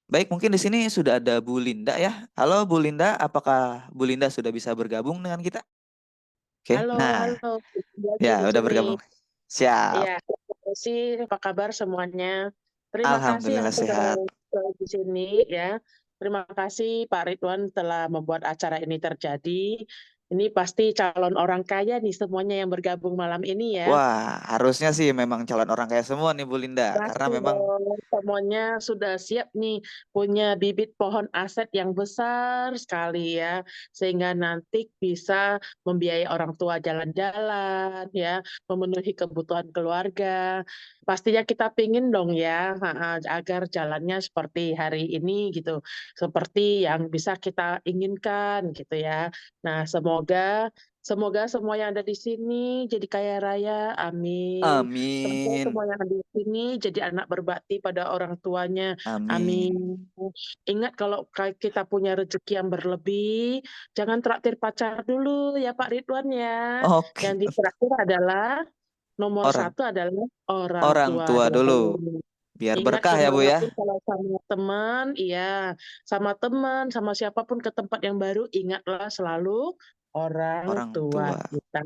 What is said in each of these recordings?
Baik, mungkin di sini sudah ada Bu Linda ya. Halo Bu Linda, apakah Bu Linda sudah bisa bergabung dengan kita? Oke, Halo, nah, halo, lagi ya di udah sini. bergabung. Siap. Iya, terima kasih. Apa kabar semuanya? Terima kasih Alhamdulillah aku udah sehat. di sini ya. Terima kasih Pak Ridwan telah membuat acara ini terjadi. Ini pasti calon orang kaya nih semuanya yang bergabung malam ini ya. Wah, harusnya sih memang calon orang kaya semua nih Bu Linda, karena Pasti memang dong, semuanya sudah siap nih, punya bibit pohon aset yang besar sekali ya, sehingga nanti bisa membiayai orang tua jalan-jalan ya, memenuhi kebutuhan keluarga. Pastinya kita pingin dong ya, heeh, agar jalannya seperti hari ini gitu, seperti yang bisa kita inginkan gitu ya. Nah, semoga semoga semua yang ada di sini jadi kaya raya, amin. Semoga amin, semua yang ada di sini jadi anak berbakti pada orang tuanya, amin. amin. Ingat kalau kita punya rezeki yang berlebih, jangan traktir pacar dulu ya Pak Ridwan ya. Yang Oke, ditraktir adalah nomor orang satu adalah orang orang tua tua dulu, dulu. biar Ingat berkah ya Bu ya. kemanapun kalau sama teman, iya, sama teman, sama siapapun ke tempat yang baru, ingatlah selalu orang Orang tua tua. kita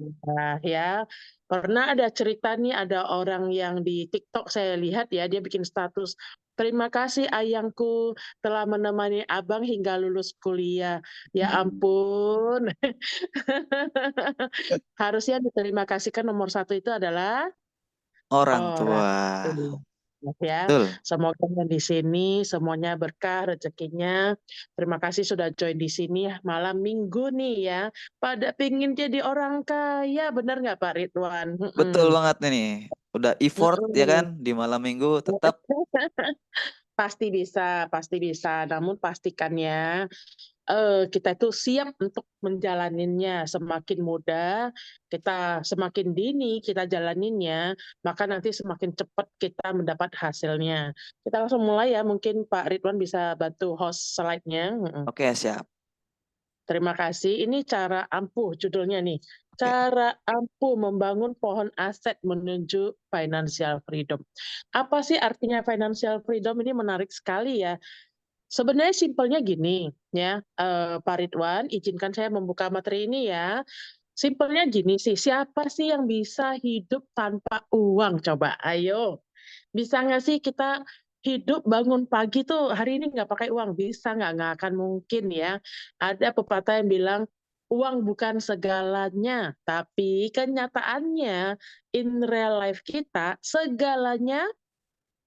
ya. Pernah ada cerita nih, ada orang yang di TikTok saya lihat ya, dia bikin status, "Terima kasih ayangku telah menemani abang hingga lulus kuliah." Ya ampun. Harusnya diterima kasihkan nomor satu itu adalah Orang orang tua. tua, ya. Betul. Semoga yang di sini semuanya berkah rezekinya. Terima kasih sudah join di sini ya, malam Minggu nih ya. Pada pingin jadi orang kaya, benar nggak Pak Ridwan? Betul Mhm, banget nih. Udah effort ya kan mhm. di malam Minggu tetap Pasti bisa, pasti bisa. Namun pastikan ya, kita itu siap untuk menjalaninya. Semakin mudah, kita semakin dini kita jalaninnya, maka nanti semakin cepat kita mendapat hasilnya. Kita langsung mulai ya, mungkin Pak Ridwan bisa bantu host slide-nya, mhm. oke siap. Terima kasih. Ini cara ampuh judulnya nih, Oke. cara ampuh membangun pohon aset menuju financial freedom. Apa sih artinya financial freedom? Ini menarik sekali ya. Sebenarnya simpelnya gini ya, Pak Ridwan, izinkan saya membuka materi ini ya. Simpelnya gini sih, siapa sih yang bisa hidup tanpa uang coba? Ayo. Bisa nggak sih kita hidup bangun pagi tuh hari ini nggak pakai uang? Bisa nggak? Nggak akan mungkin ya. Ada pepatah yang bilang, "Uang bukan segalanya," tapi kenyataannya in real life kita segalanya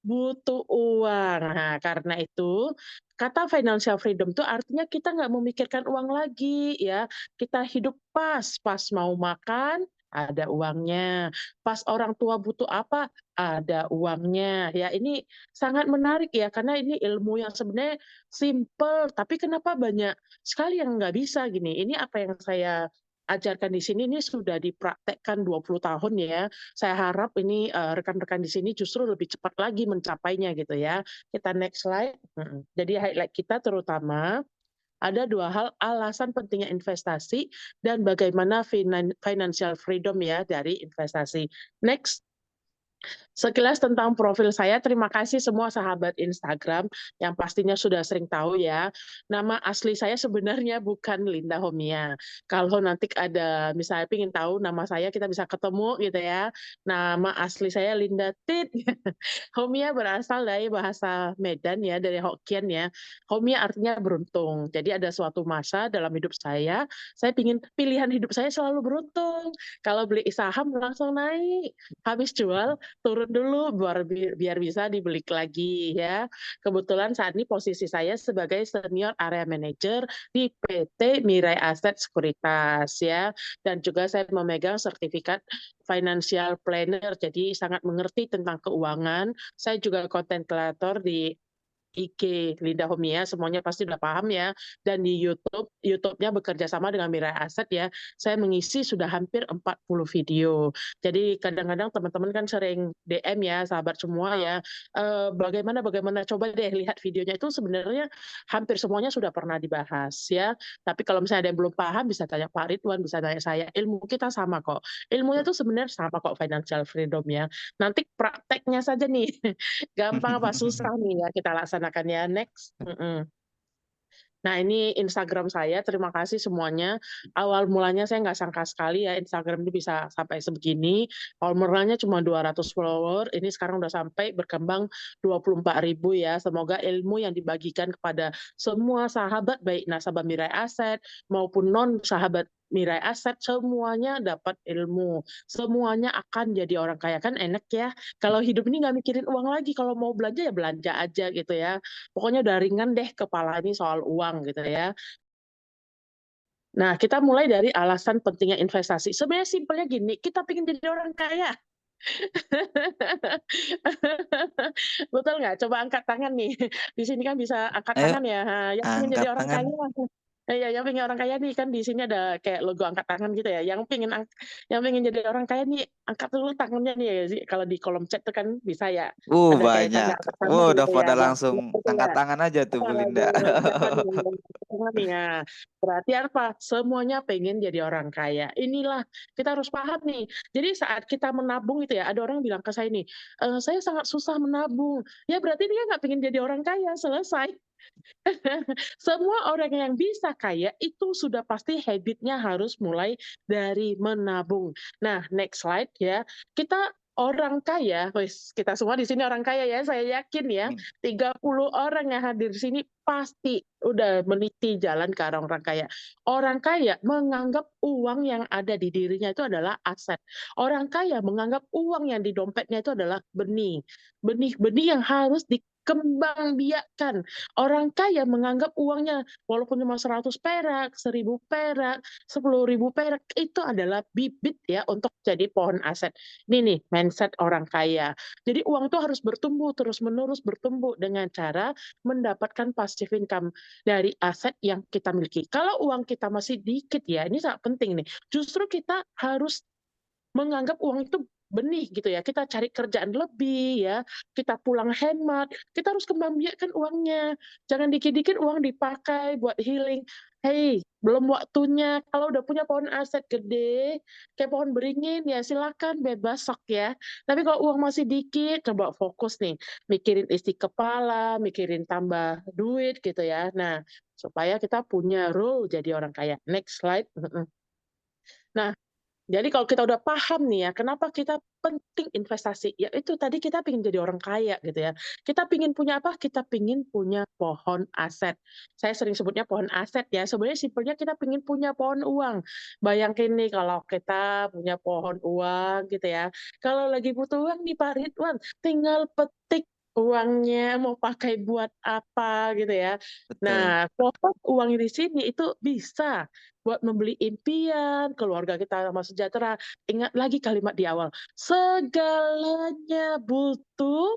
butuh uang. Nah, karena itu, kata financial freedom itu artinya kita nggak memikirkan uang lagi ya. Kita hidup pas, pas mau makan, ada uangnya. Pas orang tua butuh apa, ada uangnya. Ya, ini sangat menarik ya, karena ini ilmu yang sebenarnya simple, tapi kenapa banyak sekali yang nggak bisa gini. Ini apa yang saya ajarkan di sini ini sudah dipraktekkan 20 tahun ya. Saya harap ini, rekan-rekan di sini justru lebih cepat lagi mencapainya gitu ya. Kita next slide, mhm. Jadi highlight kita terutama ada 2 hal, alasan pentingnya investasi dan bagaimana financial freedom ya dari investasi. Next. Sekilas tentang profil saya, terima kasih semua sahabat Instagram yang pastinya sudah sering tahu ya. Nama asli saya sebenarnya bukan Linda Homia. Kalau nanti ada misalnya ingin tahu nama saya, kita bisa ketemu gitu ya. Nama asli saya Linda Tit. Homia berasal dari bahasa Medan ya, dari Hokkien ya. Homia artinya beruntung. Jadi ada suatu masa dalam hidup saya pingin pilihan hidup saya selalu beruntung. Kalau beli saham langsung naik, habis jual turun dulu biar bisa dibeli lagi ya. Kebetulan saat ini posisi saya sebagai senior area manager di PT Mirai Aset Sekuritas ya, dan juga saya memegang sertifikat financial planner, jadi sangat mengerti tentang keuangan. Saya juga content creator di IG Linda Homia, semuanya pasti udah paham ya. Dan di YouTube-nya bekerja sama dengan Mirai Aset ya. Saya mengisi sudah hampir 40 video. Jadi kadang-kadang teman-teman kan sering DM ya, sahabat semua ya. Bagaimana bagaimana coba deh lihat videonya itu sebenarnya hampir semuanya sudah pernah dibahas ya. Tapi kalau misalnya ada yang belum paham bisa tanya Pak Ridwan, bisa tanya saya. Ilmu kita sama kok. Ilmunya tuh sebenarnya sama kok financial freedom ya. Nanti prakteknya saja nih. Gampang apa susah nih ya kita laksanakan laksanakan ya. Next. Nah, ini Instagram saya, terima kasih semuanya. Awal mulanya saya nggak sangka sekali ya Instagram ini bisa sampai sebegini. Awal mulanya cuma 200 follower, ini sekarang udah sampai berkembang 24.000 ya. Semoga ilmu yang dibagikan kepada semua sahabat, baik nasabah Mirai Aset maupun non-sahabat Mirai Aset, semuanya dapat ilmu. Semuanya akan jadi orang kaya. Kan enak ya, kalau hidup ini nggak mikirin uang lagi, kalau mau belanja ya belanja aja gitu ya. Pokoknya udah ringan deh kepala ini soal uang gitu ya. Nah, kita mulai dari alasan pentingnya investasi. Sebenarnya simpelnya gini, kita pengen jadi orang kaya. Betul nggak? Coba angkat tangan nih. Di sini kan bisa angkat Ayo, tangan ya. Yang pengen jadi angkat orang tangan. kaya. Iya, yang pengen orang kaya nih kan di sini ada kayak logo angkat tangan gitu ya. Yang pengen jadi orang kaya nih, angkat dulu tangannya nih ya. Kalau di kolom chat tuh kan bisa ya. Ada kayak Banyak. tanda angkat tangan Udah gitu ya. pada Jangan langsung gitu angkat ya. tangan aja tuh Bu Linda. Aduh, jangan nih, jangan angkat tangan nih ya. Berarti apa? Semuanya pengen jadi orang kaya. Inilah kita harus paham nih. Jadi saat kita menabung itu ya, ada orang bilang ke saya nih, saya sangat susah menabung. Ya berarti dia nggak pengen jadi orang kaya, selesai. Semua orang yang bisa kaya itu sudah pasti habitnya harus mulai dari menabung. Nah, next slide ya. Kita orang kaya, wes kita semua di sini orang kaya ya, saya yakin ya. Amin. 30 orang yang hadir di sini pasti udah meniti jalan ke arah orang kaya. Orang kaya menganggap uang yang ada di dirinya itu adalah aset. Orang kaya menganggap uang yang di dompetnya itu adalah benih. Benih-benih yang harus dikembangbiakkan. Orang kaya menganggap uangnya walaupun cuma 100 perak, 1.000 perak, 10.000 perak, itu adalah bibit ya untuk jadi pohon aset. Ini nih mindset orang kaya. Jadi uang itu harus bertumbuh terus-menerus bertumbuh dengan cara mendapatkan passive income dari aset yang kita miliki. Kalau uang kita masih dikit ya, ini sangat penting nih. Justru kita harus menganggap uang itu benih gitu ya. Kita cari kerjaan lebih ya, kita pulang hemat, kita harus kembangbiakkan uangnya. Jangan dikit-dikit uang dipakai buat healing. Hey, belum waktunya. Kalau udah punya pohon aset gede, kayak pohon beringin ya silakan bebas sok ya. Tapi kalau uang masih dikit, coba fokus nih, mikirin isi kepala, mikirin tambah duit gitu ya. Nah, supaya kita punya rule jadi orang kaya. Next slide. Nah, jadi kalau kita udah paham nih ya, kenapa kita penting investasi, ya itu tadi kita pengen jadi orang kaya gitu ya. Kita pengen punya apa? Kita pengen punya pohon aset. Saya sering sebutnya pohon aset ya, sebenarnya simpelnya kita pengen punya pohon uang. Bayangin nih kalau kita punya pohon uang gitu ya, kalau lagi butuh uang nih Pak Ridwan, tinggal petik uangnya mau pakai buat apa gitu ya. Betul. Nah, pohon uang di sini itu bisa buat membeli impian, keluarga kita sama sejahtera. Ingat lagi kalimat di awal, segalanya butuh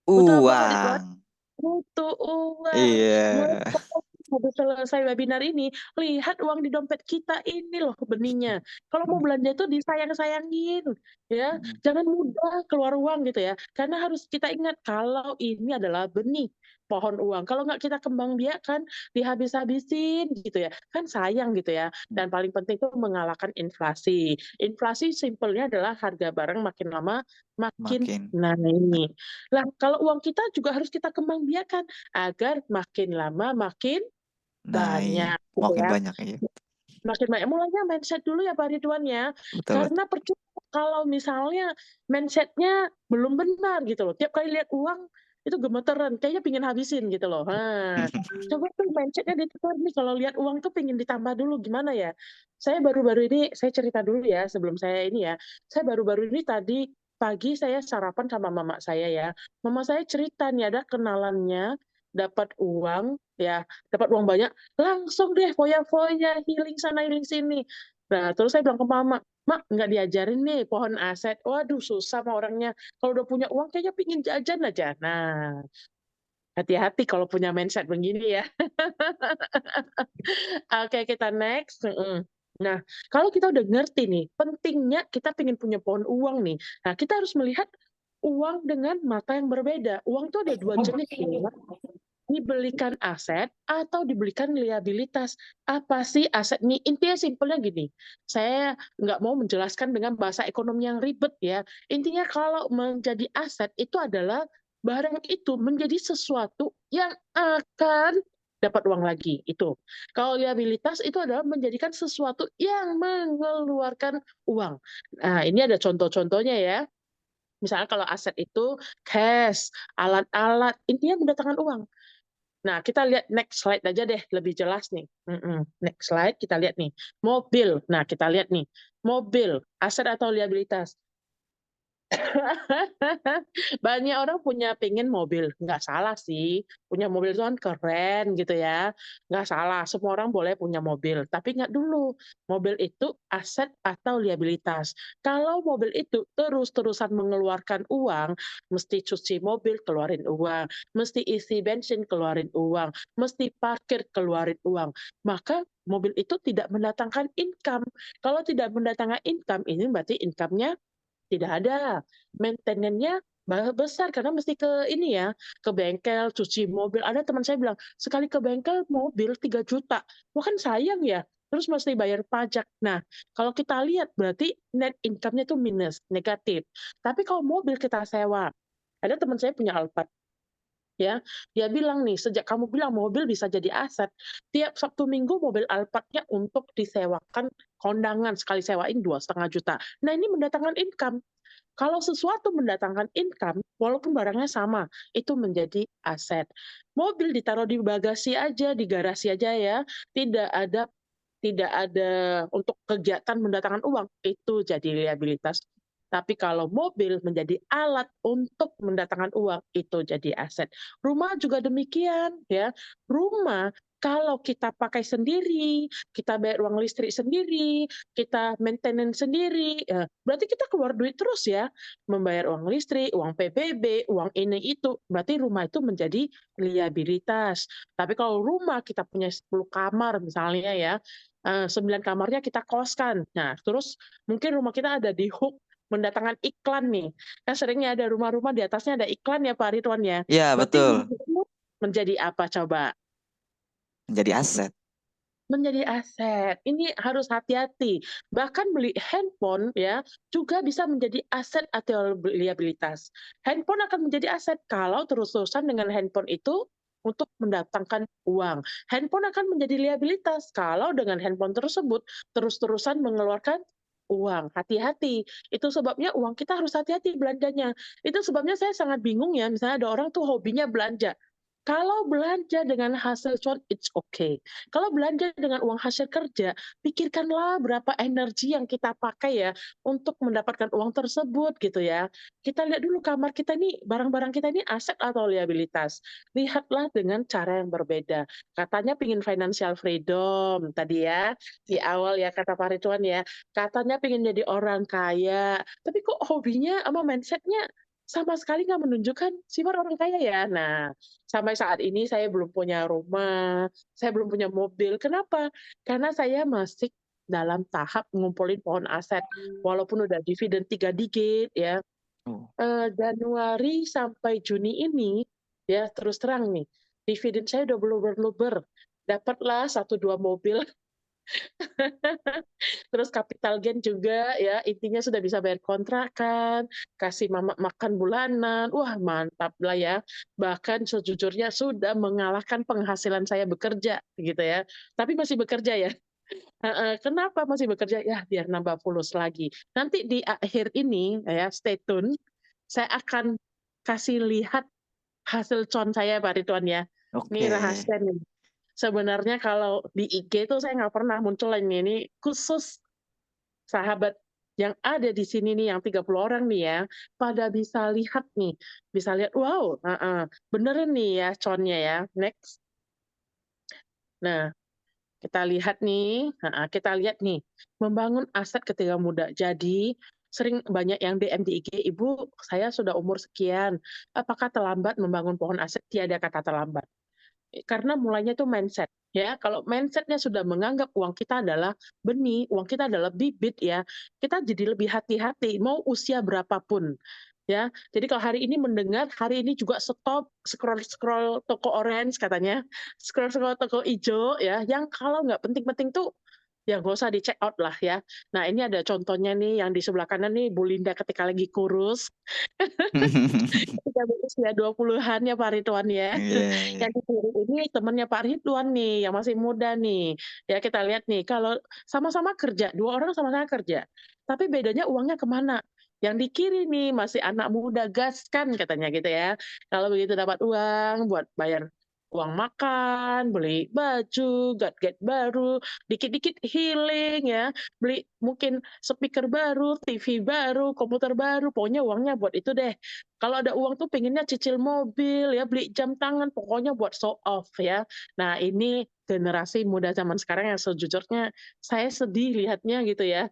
butuh apa Pak Ridwan? Uang. Butuh uang. Iya. Maka habis selesai webinar ini, lihat uang di dompet kita ini loh benihnya. Kalau mau belanja itu disayang-sayangin, ya. Mm, Jangan mudah keluar uang gitu ya. Karena harus kita ingat kalau ini adalah benih pohon uang. Kalau nggak kita kembang biakan, dihabis-habisin gitu ya. Kan sayang gitu ya. Dan paling penting itu mengalahkan inflasi. Inflasi simpelnya adalah harga barang makin lama makin Makin naik. Lah, kalau uang kita juga harus kita kembang biakan agar makin lama makin naik. banyak gitu Makin ya. banyak ya. Makin banyak. Mulainya mindset dulu ya Pak Ridwan ya. Betul, betul. Karena percuma kalau misalnya mindsetnya belum benar gitu loh. Tiap kali lihat uang itu gemeteran, kayaknya pingin habisin gitu loh. Nah, coba tuh mindsetnya ditukar nih kalau lihat uang tuh pingin ditambah dulu gimana ya. Saya baru-baru ini, saya cerita dulu ya sebelum saya ini ya. Saya baru-baru ini tadi pagi saya sarapan sama mama saya ya. Mama saya cerita nih ada kenalannya dapat uang ya, dapat uang banyak langsung deh foya-foya, healing sana healing sini. Nah, terus saya bilang ke mama, "Mak, nggak diajarin nih pohon aset." Waduh, susah sama orangnya. Kalau udah punya uang kayaknya pingin jajan aja. Nah, hati-hati kalau punya mindset begini ya. Oke, kita next. Nah, kalau kita udah ngerti nih, pentingnya kita pengen punya pohon uang nih. Nah, kita harus melihat uang dengan mata yang berbeda. Uang tuh ada dua jenis ya. Dibelikan aset atau dibelikan liabilitas. Apa sih aset ini? Intinya simpelnya gini, saya nggak mau menjelaskan dengan bahasa ekonomi yang ribet ya. Intinya kalau menjadi aset itu adalah barang itu menjadi sesuatu yang akan dapat uang lagi, itu. Kalau liabilitas itu adalah menjadikan sesuatu yang mengeluarkan uang. Nah, ini ada contoh-contohnya ya. Misalnya kalau aset itu cash, alat-alat, intinya mendatangkan uang. Nah, kita lihat next slide aja deh, lebih jelas nih. Next slide, kita lihat nih. Mobil. Nah, kita lihat nih. Mobil, aset atau liabilitas? Banyak orang punya pengen mobil, nggak salah sih, punya mobil itu kan keren gitu ya, nggak salah, semua orang boleh punya mobil. Tapi ingat dulu, mobil itu aset atau liabilitas. Kalau mobil itu terus-terusan mengeluarkan uang, mesti cuci mobil keluarin uang, mesti isi bensin keluarin uang, mesti parkir keluarin uang, maka mobil itu tidak mendatangkan income. Kalau tidak mendatangkan income, ini berarti income-nya tidak ada. Maintenance-nya besar karena mesti ke ini ya, ke bengkel, cuci mobil. Ada teman saya bilang, sekali ke bengkel mobil 3 juta. Wah kan sayang ya, terus mesti bayar pajak. Nah, kalau kita lihat berarti net income-nya itu minus, negatif. Tapi kalau mobil kita sewa, ada teman saya punya Alphard, ya, dia bilang nih, sejak kamu bilang mobil bisa jadi aset, tiap Sabtu Minggu mobil Alphardnya untuk disewakan kondangan, sekali sewain 2,5 juta. Nah ini mendatangkan income. Kalau sesuatu mendatangkan income, walaupun barangnya sama, itu menjadi aset. Mobil ditaruh di bagasi aja, di garasi aja ya, tidak ada tidak ada untuk kegiatan mendatangkan uang, itu jadi liabilitas. Tapi kalau mobil menjadi alat untuk mendatangkan uang, itu jadi aset. Rumah juga demikian, ya. Rumah kalau kita pakai sendiri, kita bayar uang listrik sendiri, kita maintenance sendiri, berarti kita keluar duit terus ya, membayar uang listrik, uang PBB, uang ini itu, berarti rumah itu menjadi liabilitas. Tapi kalau rumah kita punya 10 kamar misalnya ya, 9 kamarnya kita koskan. Nah, terus mungkin rumah kita ada di hook mendatangkan iklan nih. Kan seringnya ada rumah-rumah di atasnya ada iklan ya Pak Ridwan ya. Ya, Berarti rumah betul. itu menjadi apa coba? Menjadi aset. Menjadi aset. Ini harus hati-hati. Bahkan beli handphone ya juga bisa menjadi aset atau liabilitas. Handphone akan menjadi aset kalau terus-terusan dengan handphone itu untuk mendatangkan uang. Handphone akan menjadi liabilitas kalau dengan handphone tersebut terus-terusan mengeluarkan uang. Hati-hati. Itu sebabnya uang kita harus hati-hati belanjanya. Itu sebabnya saya sangat bingung ya, misalnya ada orang tuh hobinya belanja. Kalau belanja dengan hasil cuan, it's okay. Kalau belanja dengan uang hasil kerja, pikirkanlah berapa energi yang kita pakai ya untuk mendapatkan uang tersebut gitu ya. Kita lihat dulu kamar kita ini, barang-barang kita ini aset atau liabilitas. Lihatlah dengan cara yang berbeda. Katanya pingin financial freedom tadi ya, di awal ya kata Pak Ridwan ya. Katanya pingin jadi orang kaya, tapi kok hobinya sama mindsetnya sama sekali nggak menunjukkan sifat orang kaya ya. Nah, sampai saat ini saya belum punya rumah, saya belum punya mobil. Kenapa? Karena saya masih dalam tahap ngumpulin pohon aset. Walaupun udah dividen 3 digit ya, Oh. Januari sampai Juni ini, ya terus terang nih, dividen saya udah berluber-luber. Dapatlah 1, 2 mobil. Terus capital gain juga ya, intinya sudah bisa bayar kontrakan, kasih mama makan bulanan, wah mantap lah ya. Bahkan sejujurnya sudah mengalahkan penghasilan saya bekerja gitu ya. Tapi masih bekerja ya. Heeh, kenapa masih bekerja? Ya biar nambah fulus lagi. Nanti di akhir ini ya, stay tune, saya akan kasih lihat hasil con saya Pak Ridwan ya. Ini Oke. rahasia nih. Sebenarnya kalau di IG itu saya nggak pernah muncul ini khusus sahabat yang ada di sini nih, yang 30 orang nih ya, pada bisa lihat nih, bisa lihat, wow, beneran nih ya connya ya. Next. Nah, kita lihat nih, kita lihat nih, membangun aset ketika muda. Jadi, sering banyak yang DM di IG, "Ibu, saya sudah umur sekian, apakah terlambat membangun pohon aset?" Tiada kata terlambat. Karena mulainya itu mindset, ya. Kalau mindsetnya sudah menganggap uang kita adalah benih, uang kita adalah bibit ya, kita jadi lebih hati-hati mau usia berapapun, ya. Jadi kalau hari ini mendengar, hari ini juga stop scroll-scroll toko orange katanya, scroll-scroll toko ijo ya, yang kalau nggak penting-penting tuh ya nggak usah di-check out lah ya. Nah, ini ada contohnya nih yang di sebelah kanan nih Bu Linda ketika lagi kurus, ketika berusia 20-an ya Pak Ridwan ya. Iya iya. Yang di kiri ini temennya Pak Ridwan nih, yang masih muda nih. Ya kita lihat nih, kalau sama-sama kerja, 2 orang sama-sama kerja, tapi bedanya uangnya kemana. Yang di kiri nih masih anak muda, gas kan katanya gitu ya. Kalau begitu dapat uang buat bayar uang makan, beli baju, gadget baru, dikit-dikit healing ya, beli mungkin speaker baru, TV baru, komputer baru, pokoknya uangnya buat itu deh. Kalau ada uang tuh pengennya cicil mobil ya, beli jam tangan, pokoknya buat show off ya. Nah, ini generasi muda zaman sekarang yang sejujurnya saya sedih lihatnya gitu ya.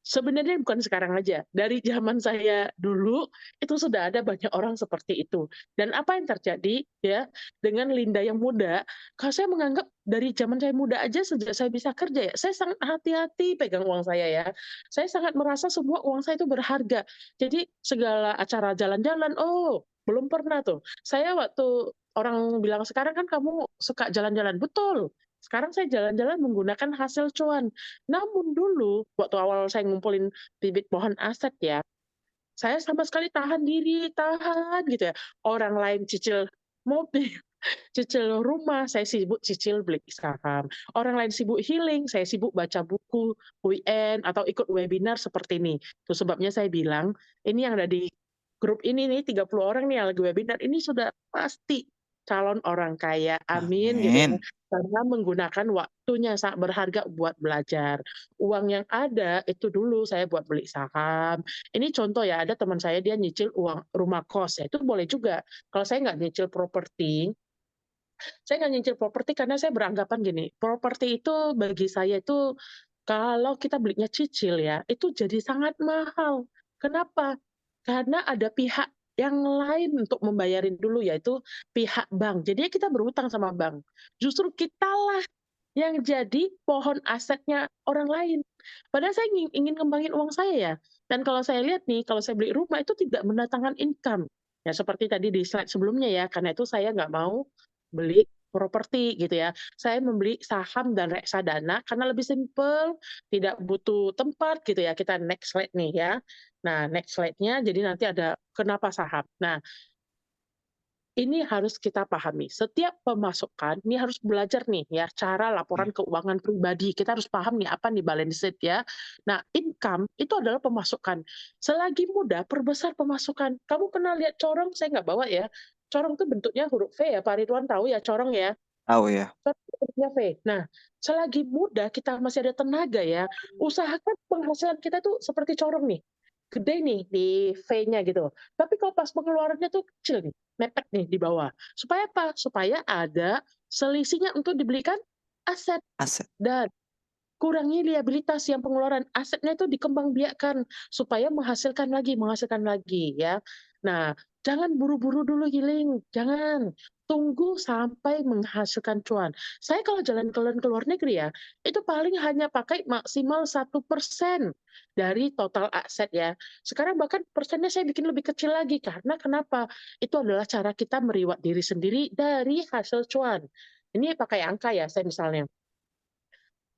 Sebenarnya bukan sekarang aja, dari zaman saya dulu, itu sudah ada banyak orang seperti itu. Dan apa yang terjadi ya, dengan Linda yang muda, kalau saya menganggap dari zaman saya muda aja sejak saya bisa kerja ya, saya sangat hati-hati pegang uang saya ya. Saya sangat merasa semua uang saya itu berharga. Jadi segala acara jalan-jalan, oh belum pernah tuh. Saya waktu orang bilang, "Sekarang kan kamu suka jalan-jalan." Betul, sekarang saya jalan-jalan menggunakan hasil cuan. Namun dulu, waktu awal saya ngumpulin bibit pohon aset ya, saya sama sekali tahan diri, tahan gitu ya. Orang lain cicil mobil, cicil rumah, saya sibuk cicil beli saham. Orang lain sibuk healing, saya sibuk baca buku, weekend, atau ikut webinar seperti ini. Itu sebabnya saya bilang, ini yang ada di grup ini nih, 30 orang nih yang lagi webinar, ini sudah pasti calon orang kaya, amin gitu ya. Amin. Karena menggunakan waktunya sangat berharga buat belajar. Uang yang ada itu dulu saya buat beli saham. Ini contoh ya, ada teman saya dia nyicil uang rumah kos ya, itu boleh juga. Kalau saya nggak nyicil properti, saya nggak nyicil properti karena saya beranggapan gini, properti itu bagi saya itu kalau kita belinya cicil ya, itu jadi sangat mahal. Kenapa? Karena ada pihak yang lain untuk membayarin dulu, yaitu pihak bank. Jadinya kita berhutang sama bank. Justru kitalah yang jadi pohon asetnya orang lain. Padahal saya ingin ngembangin uang saya ya. Dan kalau saya lihat nih, kalau saya beli rumah itu tidak mendatangkan income. Ya seperti tadi di slide sebelumnya ya, karena itu saya nggak mau beli properti gitu ya. Saya membeli saham dan reksadana karena lebih simpel, tidak butuh tempat gitu ya. Kita next slide nih ya. Nah, next slide-nya jadi nanti ada kenapa saham. Nah, ini harus kita pahami. Setiap pemasukan, ini harus belajar nih ya, cara Iya. laporan keuangan pribadi. Kita harus paham nih apa nih balance sheet ya. Nah, income itu adalah pemasukan. Selagi mudah, perbesar pemasukan. Kamu pernah lihat corong? Saya nggak bawa ya. Corong itu bentuknya huruf V ya, Pak Ridwan tahu ya corong ya? Tahu ya. Corong itu bentuknya V. Nah, selagi muda kita masih ada tenaga ya, usahakan penghasilan kita tuh seperti corong nih, gede nih di V-nya gitu. Tapi kalau pas pengeluarannya tuh kecil nih, mepet nih di bawah. Supaya apa? Supaya ada selisihnya untuk dibelikan aset. Aset. Dan kurangi liabilitas yang pengeluaran, asetnya itu dikembangbiakkan supaya menghasilkan lagi ya. Nah, jangan buru-buru dulu healing, jangan. Tunggu sampai menghasilkan cuan. Saya kalau jalan-jalan ke luar negeri ya, itu paling hanya pakai maksimal 1% dari total aset ya. Sekarang bahkan persennya saya bikin lebih kecil lagi, karena kenapa? Itu adalah cara kita meriward diri sendiri dari hasil cuan. Ini pakai angka ya, saya misalnya.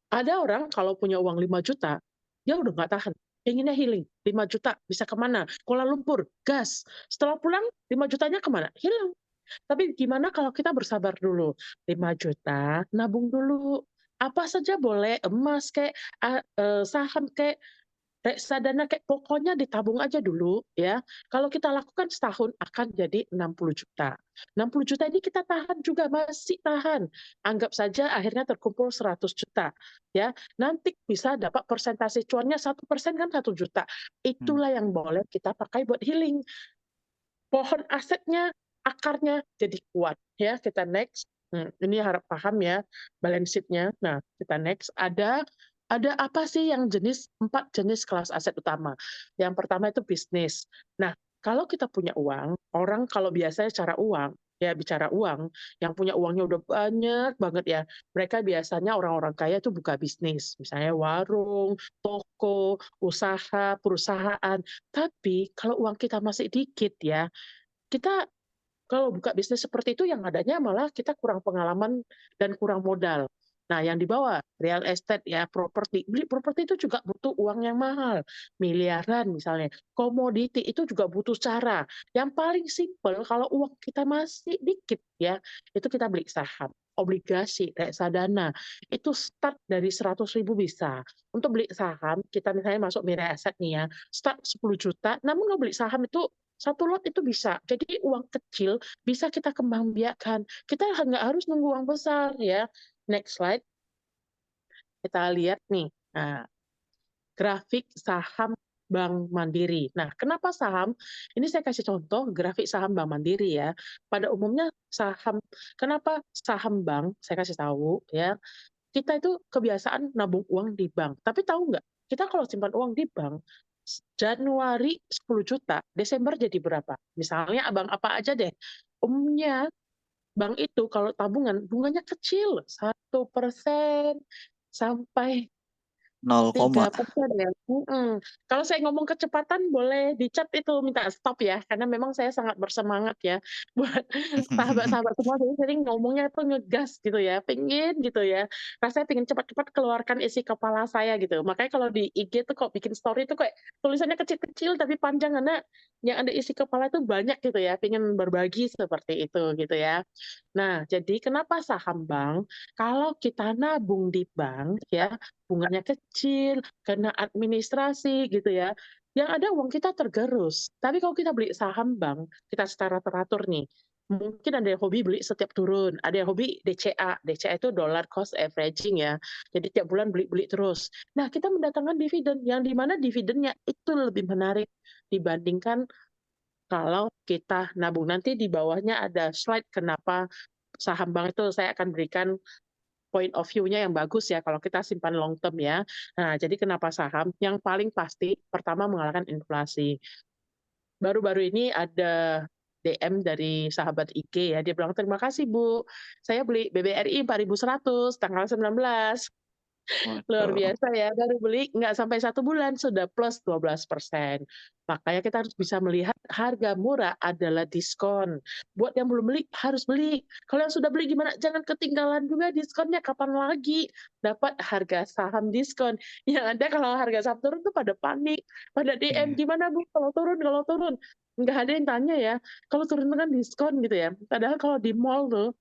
Ada orang kalau punya uang 5 juta, dia udah nggak tahan, pengennya healing, 5 juta bisa kemana? Kuala Lumpur, gas. Setelah pulang 5 jutanya kemana? Hilang. Tapi gimana kalau kita bersabar dulu, 5 juta nabung dulu, apa saja boleh, emas kayak, saham kayak, reksadana kayak, pokoknya ditabung aja dulu ya. Kalau kita lakukan setahun akan jadi 60 juta. 60 juta ini kita tahan juga, masih tahan. Anggap saja akhirnya terkumpul 100 juta ya. Nanti bisa dapat persentase cuannya 1% kan 1 juta. Hmm. Itulah yang boleh kita pakai buat healing. Pohon asetnya, akarnya jadi kuat ya. Kita next. Ini harap paham ya balance sheet-nya. Nah, kita next. Ada apa sih yang 4 jenis kelas aset utama. Yang pertama itu bisnis. Nah, kalau kita punya uang, orang kalau biasanya cara uang, ya bicara uang, yang punya uangnya udah banyak banget ya, mereka biasanya orang-orang kaya itu buka bisnis, misalnya warung, toko, usaha, perusahaan. Tapi kalau uang kita masih dikit ya, kita kalau buka bisnis seperti itu yang adanya malah kita kurang pengalaman dan kurang modal. Nah, yang di bawah real estate ya, properti. Beli properti itu juga butuh uang yang mahal, miliaran misalnya. Komoditi itu juga butuh cara. Yang paling simpel kalau uang kita masih dikit ya, itu kita beli saham, obligasi, reksadana. Itu start dari 100.000 bisa. Untuk beli saham, kita misalnya masuk Mirae Asset nih ya, start 10 juta, namun kalau beli saham itu satu lot itu bisa. Jadi uang kecil bisa kita kembangbiakkan. Kita nggak harus nunggu uang besar ya. Next slide, kita lihat nih. Nah, grafik saham Bank Mandiri. Nah, kenapa saham? Ini saya kasih contoh grafik saham Bank Mandiri ya. Pada umumnya saham, kenapa saham bank? Saya kasih tahu ya. Kita itu kebiasaan nabung uang di bank. Tapi tahu nggak? Kita kalau simpan uang di bank, Januari 10 juta, Desember jadi berapa? Misalnya abang apa aja deh. Umumnya bank itu kalau tabungan bunganya kecil, 1% sampai 0, 3% ya? Kalau saya ngomong kecepatan boleh di-chat itu minta stop ya, karena memang saya sangat bersemangat ya buat sahabat-sahabat semua jadi sering ngomongnya tuh ngegas gitu ya, pengen gitu ya, rasanya pengen cepat-cepat keluarkan isi kepala saya gitu. Makanya kalau di IG tuh kok bikin story tuh kayak tulisannya kecil-kecil tapi panjang, karena yang ada isi kepala itu banyak gitu ya, pengen berbagi seperti itu gitu ya. Nah, jadi kenapa saham bank? Kalau kita nabung di bank ya, bunganya kecil, kena administrasi gitu ya, yang ada uang kita tergerus. Tapi kalau kita beli saham bank, kita secara teratur nih, mungkin ada yang hobi beli setiap turun, ada yang hobi DCA. DCA itu dollar cost averaging ya. Jadi tiap bulan beli-beli terus. Nah, kita mendatangkan dividen, yang di mana dividennya itu lebih menarik dibandingkan kalau kita nabung. Nanti di bawahnya ada slide kenapa saham bank itu saya akan berikan point of view-nya yang bagus ya kalau kita simpan long term ya. Nah, jadi kenapa saham? Yang paling pasti pertama mengalahkan inflasi. Baru-baru ini ada DM dari sahabat IG ya, dia bilang, "Terima kasih Bu, saya beli BBRI 4.100 tanggal 19." Luar Waduh. biasa ya, baru beli nggak sampai 1 bulan sudah plus 12%. Makanya kita harus bisa melihat harga murah adalah diskon. Buat yang belum beli, harus beli. Kalau yang sudah beli gimana? Jangan ketinggalan juga diskonnya, kapan lagi dapat harga saham diskon. Yang ada kalau harga saham turun tuh pada panik, pada DM, Iya. "Gimana Bu kalau turun kalau turun?" Nggak ada yang tanya ya, kalau turun itu kan diskon gitu ya. Padahal kalau di mall tuh,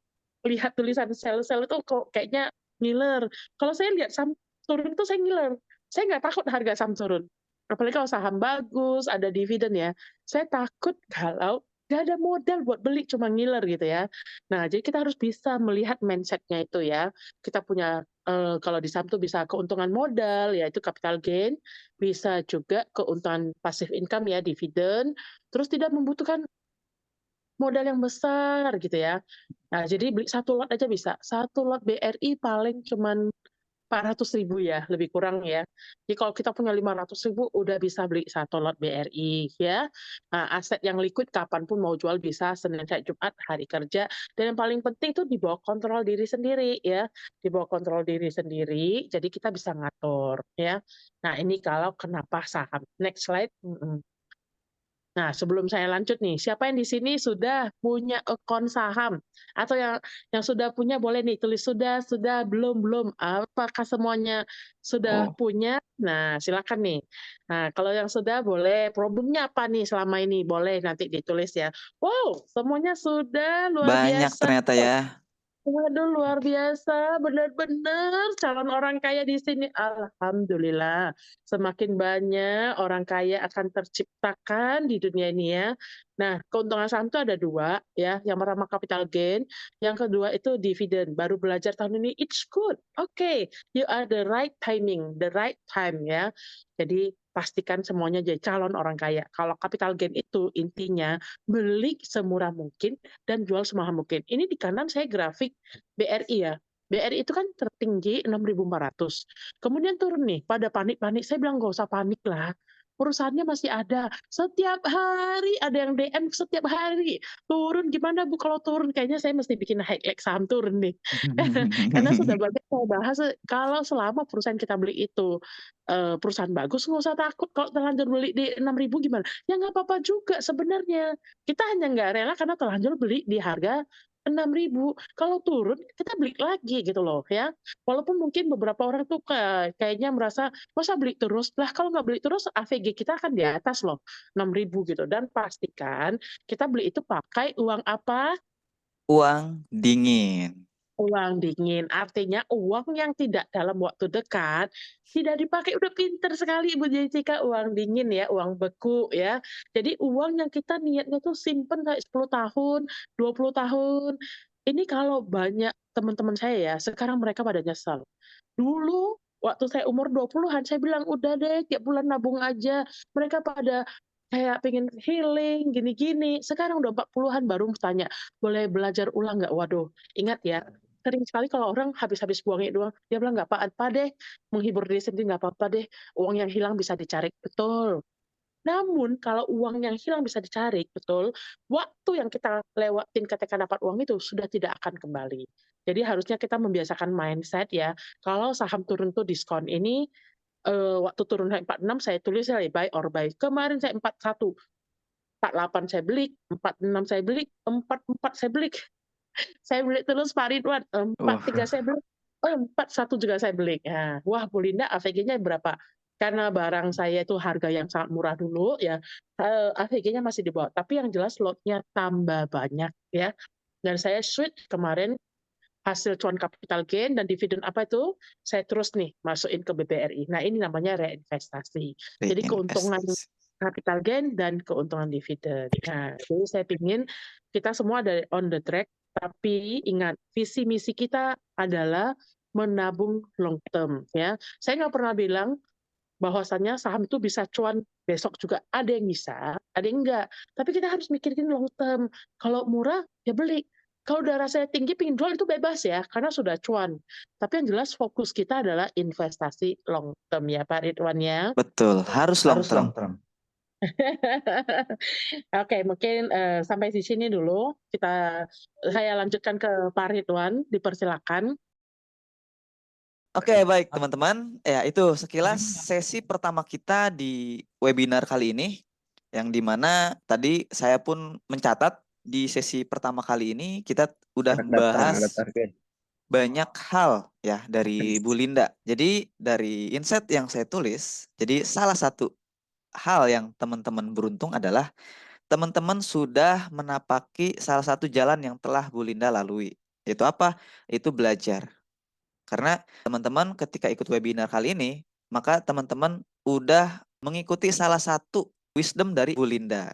lihat tulisan sale-sale itu kok kayaknya ngiler. Kalau saya lihat saham turun itu saya ngiler. Saya nggak takut harga saham turun. Apalagi kalau saham bagus, ada dividen ya. Saya takut kalau nggak ada modal buat beli, cuma ngiler gitu ya. Nah, jadi kita harus bisa melihat mindset-nya itu ya. Kita punya, kalau di saham tuh bisa keuntungan modal, yaitu capital gain, bisa juga keuntungan passive income ya, dividen, terus tidak membutuhkan modal yang besar gitu ya. Nah, jadi beli satu lot aja bisa. Satu lot BRI paling cuman 400.000 ya, lebih kurang ya. Jadi kalau kita punya 500.000 udah bisa beli satu lot BRI ya. Nah, aset yang liquid kapanpun mau jual bisa, Senin sampai Jumat, hari kerja. Dan yang paling penting itu dibawa kontrol diri sendiri ya. Dibawa kontrol diri sendiri, jadi kita bisa ngatur ya. Nah, ini kalau kenapa saham. Next slide. Nah, sebelum saya lanjut nih, siapa yang di sini sudah punya akun saham? Atau yang sudah punya boleh nih tulis sudah, belum, belum. Apakah semuanya sudah Oh, punya? Nah, silakan nih. Nah, kalau yang sudah boleh, problemnya apa nih selama ini? Boleh nanti ditulis ya. Wow, semuanya sudah, luar banyak biasa. ternyata ya. Waduh, luar biasa, benar-benar calon orang kaya di sini. Alhamdulillah, semakin banyak orang kaya akan terciptakan di dunia ini ya. Nah, keuntungan saham itu ada dua ya. Yang pertama capital gain, yang kedua itu dividen. Baru belajar tahun ini, it's good. Oke, you are the right timing, the right time ya. Jadi pastikan semuanya jadi calon orang kaya. Kalau capital gain itu intinya beli semurah mungkin dan jual semahal mungkin. Ini di kanan saya grafik BRI ya. BRI itu kan tertinggi 6.400. Kemudian turun nih, pada panik-panik. Saya bilang nggak usah panik lah. Perusahaannya masih ada. Setiap hari ada yang DM setiap hari. Turun gimana Bu kalau turun? Kayaknya saya mesti bikin highlight saham turun nih. Karena sudah banyak saya bahas kalau selama perusahaan kita beli itu perusahaan bagus nggak usah takut kalau terlanjur beli di 6.000 gimana? Ya nggak apa-apa juga sebenarnya. Kita hanya nggak rela karena terlanjur beli di harga 6.000, kalau turun kita beli lagi gitu loh ya. Walaupun mungkin beberapa orang tuh kayaknya merasa, "Masa beli terus?" Lah kalau nggak beli terus AVG kita akan di atas loh, 6.000 gitu. Dan pastikan kita beli itu pakai uang apa? Uang dingin. Uang dingin, artinya uang yang tidak dalam waktu dekat, tidak dipakai. Udah pinter sekali Ibu Jessica, uang dingin ya, uang beku ya. Jadi uang yang kita niatnya tuh simpen kayak 10 tahun, 20 tahun. Ini kalau banyak teman-teman saya ya, sekarang mereka pada nyesel. Dulu waktu saya umur 20-an saya bilang, "Udah deh tiap bulan nabung aja." Mereka pada kayak pengen healing, gini-gini. Sekarang udah 40-an baru tanya, "Boleh belajar ulang nggak?" Waduh, ingat ya, sering sekali kalau orang habis-habis buangnya doang, dia bilang, "Nggak apa-apa deh, menghibur diri sendiri nggak apa-apa deh, uang yang hilang bisa dicari." Betul. Namun kalau uang yang hilang bisa dicari, betul, waktu yang kita lewatin ketika dapat uang itu sudah tidak akan kembali. Jadi harusnya kita membiasakan mindset ya, kalau saham turun tuh diskon ini, waktu turun sampai 46 saya tulis ya buy or buy. Kemarin saya 41, 48 saya beli, 46 saya beli, 44 saya beli. Saya beli terus Pak Ridwan, Wah, 43 saya beli, oh 41 juga saya beli. Nah, wah Bu Linda AVG-nya berapa? Karena barang saya itu harga yang sangat murah dulu ya, AVG-nya masih di bawah, tapi yang jelas lotnya tambah banyak ya. Dan saya switch kemarin hasil cuan capital gain dan dividen apa itu, saya terus nih masukin ke BBRI. Nah ini namanya reinvestasi. Jadi keuntungan reinvestasi. capital gain dan keuntungan dividen. Nah, jadi saya ingin kita semua ada on the track, tapi ingat visi misi kita adalah menabung long term ya. Saya nggak pernah bilang bahwasannya saham itu bisa cuan besok juga. Ada yang bisa, ada yang enggak. Tapi kita harus mikirin long term. Kalau murah, ya beli. Kalau udah rasanya tinggi, pingin jual itu bebas ya, karena sudah cuan. Tapi yang jelas fokus kita adalah investasi long term ya Pak Ridwan ya. Betul, harus long Harus term. long term. Oke, mungkin sampai di sini dulu. Saya lanjutkan ke Pak Ridwan, dipersilakan. Oke, baik teman-teman. Ya, itu sekilas sesi pertama kita di webinar kali ini. Yang dimana tadi saya pun mencatat di sesi pertama kali ini kita udah Ada membahas target. banyak hal ya dari Bu Linda. Jadi dari insight yang saya tulis, jadi salah satu hal yang teman-teman beruntung adalah teman-teman sudah menapaki salah satu jalan yang telah Bu Linda lalui. Itu apa? Itu belajar. Karena teman-teman ketika ikut webinar kali ini, maka teman-teman udah mengikuti salah satu wisdom dari Bu Linda.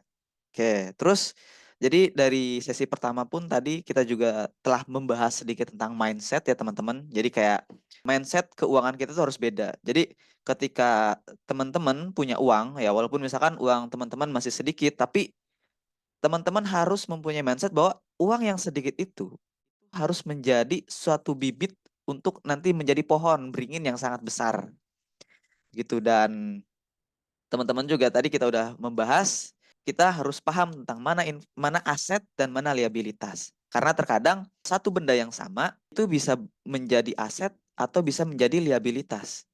Oke, terus jadi dari sesi pertama pun tadi kita juga telah membahas sedikit tentang mindset ya teman-teman. Jadi kayak mindset keuangan kita tuh harus beda. Jadi ketika teman-teman punya uang ya walaupun misalkan uang teman-teman masih sedikit tapi teman-teman harus mempunyai mindset bahwa uang yang sedikit itu harus menjadi suatu bibit untuk nanti menjadi pohon beringin yang sangat besar gitu. Dan teman-teman juga tadi kita udah membahas kita harus paham tentang mana aset dan mana liabilitas. Karena terkadang satu benda yang sama itu bisa menjadi aset atau bisa menjadi liabilitas.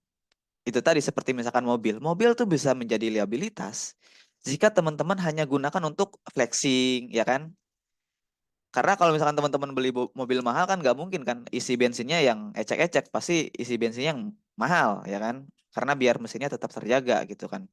Itu tadi seperti misalkan mobil. Mobil tuh bisa menjadi liabilitas jika teman-teman hanya gunakan untuk flexing, ya kan? Karena kalau misalkan teman-teman beli mobil mahal kan nggak mungkin kan isi bensinnya yang ecek-ecek, pasti isi bensinnya yang mahal ya kan? Karena biar mesinnya tetap terjaga gitu kan.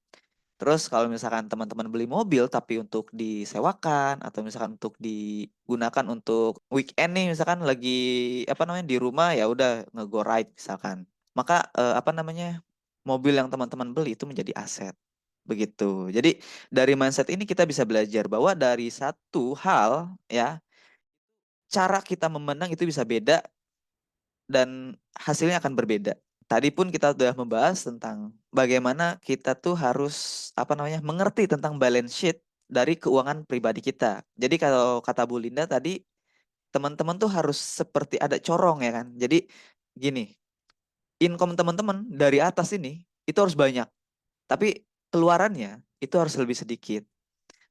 Terus kalau misalkan teman-teman beli mobil tapi untuk disewakan atau misalkan untuk digunakan untuk weekend nih misalkan lagi apa namanya di rumah ya udah nge-go ride misalkan. Maka apa namanya mobil yang teman-teman beli itu menjadi aset. Begitu. Jadi dari mindset ini kita bisa belajar bahwa dari satu hal ya cara kita memandang itu bisa beda dan hasilnya akan berbeda. Tadi pun kita sudah membahas tentang bagaimana kita tuh harus apa namanya mengerti tentang balance sheet dari keuangan pribadi kita. Jadi kalau kata Bu Linda tadi teman-teman tuh harus seperti ada corong ya kan. Jadi gini, income teman-teman dari atas ini itu harus banyak, tapi keluarannya itu harus lebih sedikit.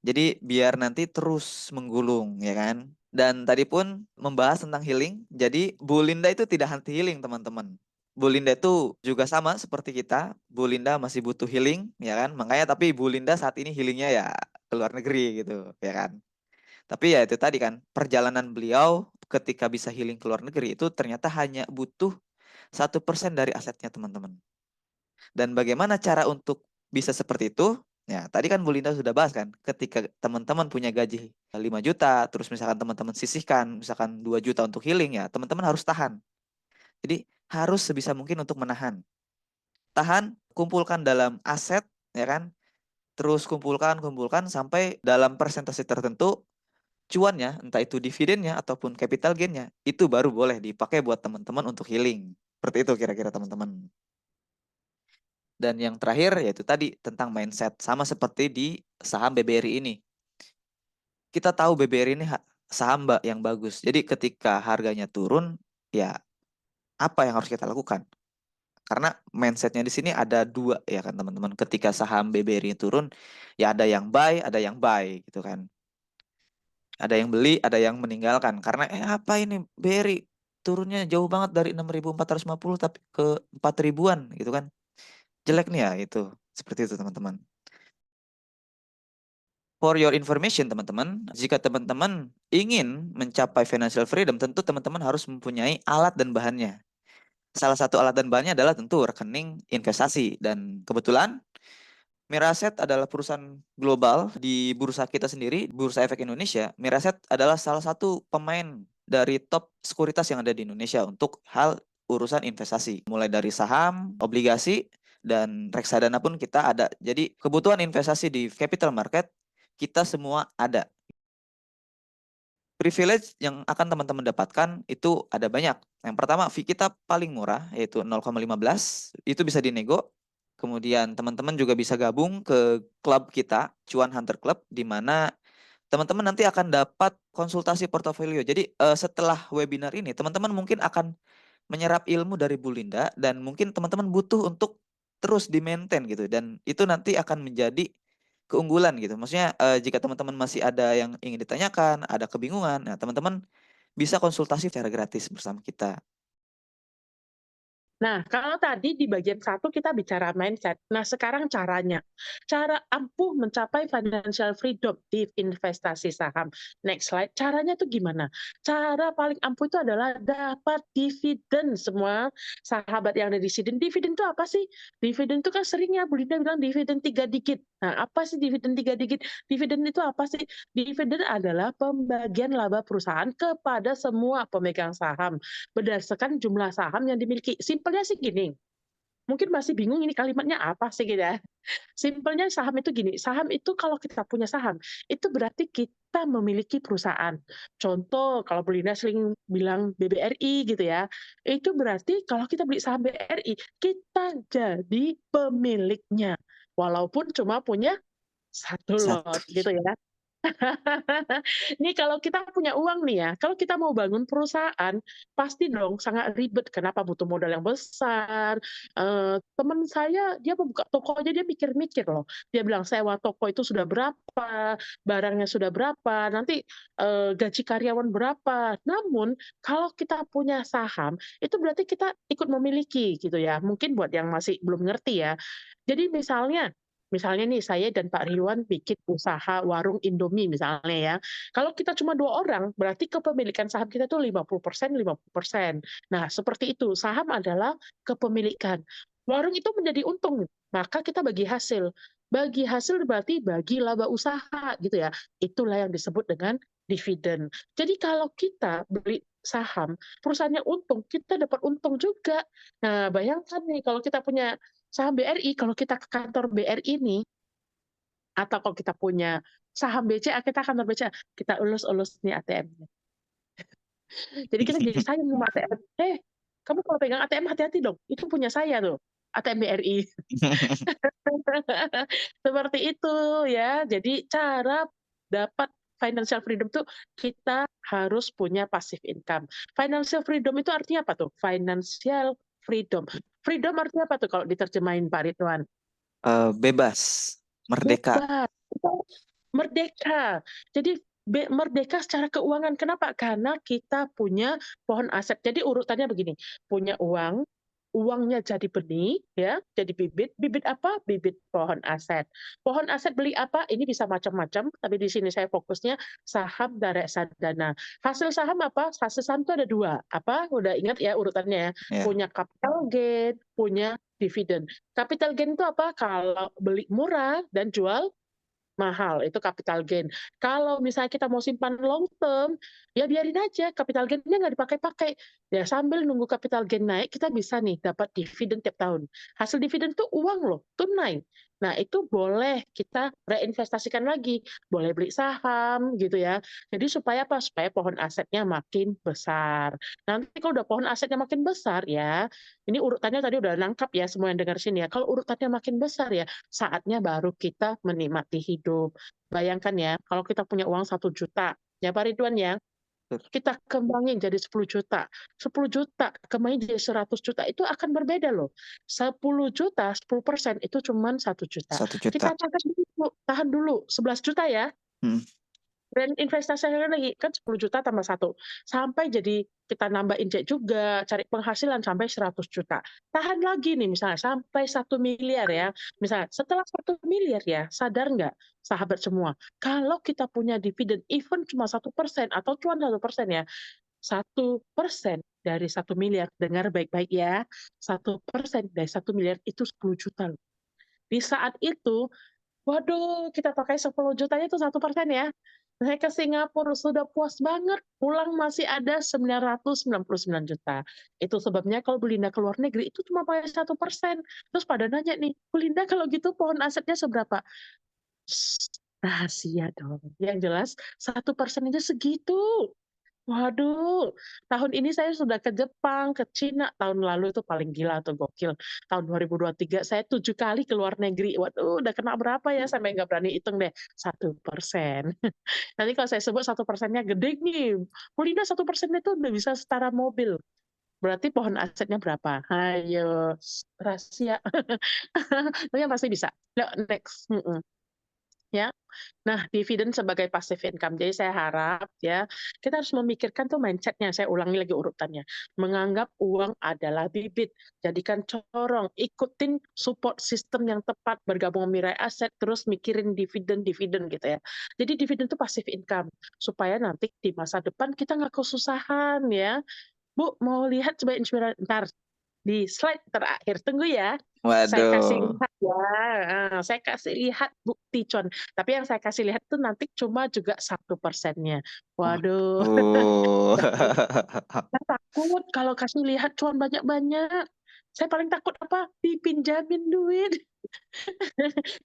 Jadi biar nanti terus menggulung ya kan. Dan tadi pun membahas tentang healing. Jadi Bu Linda itu tidak anti healing teman-teman. Bu Linda itu juga sama seperti kita. Bu Linda masih butuh healing ya kan. Makanya tapi Bu Linda saat ini healingnya ya ke luar negeri gitu ya kan. Tapi ya itu tadi kan perjalanan beliau ketika bisa healing ke luar negeri itu ternyata hanya butuh 1% dari asetnya teman-teman. Dan bagaimana cara untuk bisa seperti itu? Ya, tadi kan Bu Linda sudah bahas kan, ketika teman-teman punya gaji 5 juta, terus misalkan teman-teman sisihkan misalkan 2 juta untuk healing ya, teman-teman harus tahan. Jadi harus sebisa mungkin untuk menahan. Tahan, kumpulkan dalam aset, ya kan? Terus kumpulkan sampai dalam persentase tertentu cuannya, entah itu dividennya ataupun capital gainnya, itu baru boleh dipakai buat teman-teman untuk healing. Seperti itu kira-kira teman-teman. Dan yang terakhir yaitu tadi tentang mindset, sama seperti di saham BBRI ini. Kita tahu BBRI ini saham yang bagus. Jadi ketika harganya turun, ya apa yang harus kita lakukan? Karena mindsetnya di sini ada dua ya kan teman-teman. Ketika saham BBRI turun, ya ada yang buy gitu kan. Ada yang beli, ada yang meninggalkan. Karena apa ini BRI turunnya jauh banget dari 6.450 tapi ke 4 ribuan gitu kan. Jelek nih ya itu. Seperti itu teman-teman. For your information teman-teman, jika teman-teman ingin mencapai financial freedom, tentu teman-teman harus mempunyai alat dan bahannya. Salah satu alat dan bahannya adalah tentu rekening investasi. Dan kebetulan Miraset adalah perusahaan global di bursa kita sendiri, Bursa Efek Indonesia. Miraset adalah salah satu pemain dari top sekuritas yang ada di Indonesia untuk hal urusan investasi. Mulai dari saham, obligasi, dan reksadana pun kita ada. Jadi kebutuhan investasi di capital market kita semua ada. Privilege yang akan teman-teman dapatkan itu ada banyak. Yang pertama, fee kita paling murah, yaitu 0,15. Itu bisa dinego. Kemudian teman-teman juga bisa gabung ke klub kita, Cuan Hunter Club, di mana teman-teman nanti akan dapat konsultasi portofolio. Jadi setelah webinar ini, teman-teman mungkin akan menyerap ilmu dari Bu Linda, dan mungkin teman-teman butuh untuk terus di-maintain gitu. Dan itu nanti akan menjadi keunggulan gitu. Maksudnya jika teman-teman masih ada yang ingin ditanyakan, ada kebingungan, nah teman-teman bisa konsultasi secara gratis bersama kita. Nah, kalau tadi di bagian satu kita bicara mindset. Nah, sekarang caranya. Cara ampuh mencapai financial freedom di investasi saham. Next slide. Caranya tuh gimana? Cara paling ampuh itu adalah dapat dividen semua sahabat yang ada di sini. Dividen itu apa sih? Dividen itu kan seringnya Bu Linda bilang dividen 3 digit. Nah, apa sih dividen 3 digit? Dividen itu apa sih? Dividen adalah pembagian laba perusahaan kepada semua pemegang saham berdasarkan jumlah saham yang dimiliki. Simpelnya sih gini, mungkin masih bingung ini kalimatnya apa sih gitu ya. Simpelnya saham itu gini, saham itu kalau kita punya saham, itu berarti kita memiliki perusahaan. Contoh, kalau Bu Lina sering bilang BBRI gitu ya, itu berarti kalau kita beli saham BRI, kita jadi pemiliknya. Walaupun cuma punya satu Satu. lot gitu ya. Nih kalau kita punya uang nih ya, kalau kita mau bangun perusahaan, pasti dong sangat ribet. Kenapa butuh modal yang besar? Temen saya dia mau buka toko aja dia mikir-mikir loh. Dia bilang sewa toko itu sudah berapa, barangnya sudah berapa, nanti gaji karyawan berapa. Namun kalau kita punya saham, itu berarti kita ikut memiliki gitu ya. Mungkin buat yang masih belum ngerti ya. Jadi misalnya nih saya dan Pak Ridwan bikin usaha warung Indomie misalnya ya. Kalau kita cuma 2 orang, berarti kepemilikan saham kita tuh 50%, 50%. Nah, seperti itu. Saham adalah kepemilikan. Warung itu menjadi untung, maka kita bagi hasil. Bagi hasil berarti bagi laba usaha gitu ya. Itulah yang disebut dengan dividen. Jadi kalau kita beli saham, perusahaannya untung, kita dapat untung juga. Nah, bayangkan nih kalau kita punya saham BRI, kalau kita ke kantor BRI nih, atau kalau kita punya saham BCA, kita kantor BCA, kita elus-elus nih ATM-nya. Jadi kita jadi sayang sama ATM. Kamu kalau pegang ATM hati-hati dong, itu punya saya tuh, ATM BRI. Seperti itu ya. Jadi cara dapat financial freedom tuh kita harus punya passive income. Financial freedom itu artinya apa tuh? Financial freedom. Freedom artinya apa tuh kalau diterjemahin Pak Ridwan? Bebas, merdeka. Bebas, merdeka. Jadi merdeka secara keuangan. Kenapa? Karena kita punya pohon aset. Jadi urutannya begini, punya uang, uangnya jadi benih, ya, jadi bibit. Bibit apa? Bibit pohon aset. Pohon aset beli apa? Ini bisa macam-macam, tapi di sini saya fokusnya saham dan reksadana. Hasil saham apa? Hasil saham itu ada dua. Apa? Udah ingat ya urutannya ya? Ya, Punya capital gain, punya dividen. Capital gain itu apa? Kalau beli murah dan jual mahal, itu capital gain. Kalau misalnya kita mau simpan long term, ya biarin aja capital gain-nya nggak dipakai-pakai. Ya sambil nunggu capital gain naik, kita bisa nih dapat dividen tiap tahun. Hasil dividen itu uang loh, tunai. Nah itu boleh kita reinvestasikan lagi, boleh beli saham gitu ya. Jadi supaya apa? Supaya pohon asetnya makin besar. Nanti kalau udah pohon asetnya makin besar ya, ini urutannya tadi udah nangkap ya semua yang dengar sini ya. Kalau urutannya makin besar ya, saatnya baru kita menikmati hidup. Bayangkan ya, kalau kita punya uang 1 juta, ya Pak Ridwan ya, betul. kita kembangin jadi 10 juta. 10 juta kembangin jadi 100 juta, itu akan berbeda loh. 10 juta, 10% itu cuma 1 juta. 1 juta. Kita tahan dulu, 11 juta ya. Hmm. Dan investasinya lagi, kan 10 juta tambah 1. Sampai jadi kita nambah injek juga, cari penghasilan sampai 100 juta. Tahan lagi nih misalnya sampai 1 miliar ya. Misalnya setelah 1 miliar ya, sadar nggak sahabat semua, kalau kita punya dividen even cuma 1% atau cuan 1% ya, 1% dari 1 miliar, dengar baik-baik ya, 1% dari 1 miliar itu 10 juta loh. Di saat itu, waduh, kita pakai 10 jutanya itu 1% ya. Saya ke Singapura sudah puas banget, pulang masih ada 999 juta. Itu sebabnya kalau Bu Linda ke luar negeri itu cuma pakai 1%. Terus pada nanya nih, Bu Linda kalau gitu pohon asetnya seberapa? Shh, rahasia dong. Yang jelas 1% aja segitu. Waduh, tahun ini saya sudah ke Jepang, ke Cina, tahun lalu itu paling gila atau gokil. Tahun 2023 saya 7 kali ke luar negeri. Waduh, udah kena berapa ya? Sampai nggak berani hitung deh. 1%. Nanti kalau saya sebut 1%-nya gede nih. Polina 1% itu udah bisa setara mobil. Berarti pohon asetnya berapa? Ayo, rahasia. Tapi yang pasti bisa. Yuk, next. Ya. Nah, dividen sebagai passive income. Jadi saya harap ya, kita harus memikirkan tuh mindset-nya. Saya ulangi lagi urutannya. Menganggap uang adalah bibit. Jadikan corong, ikutin support system yang tepat, bergabung mirai aset, terus mikirin dividen-dividen gitu ya. Jadi dividen itu passive income. Supaya nanti di masa depan kita nggak kesusahan ya. Bu, mau lihat coba inspirasi. Ntar di slide terakhir, tunggu ya. Saya kasih Waduh. lihat ya, saya kasih lihat bukti con. Tapi yang saya kasih lihat tuh nanti cuma juga 1%-nya. Waduh, Waduh. saya takut kalau kasih lihat cuan banyak-banyak. Saya paling takut apa? Dipinjamin duit.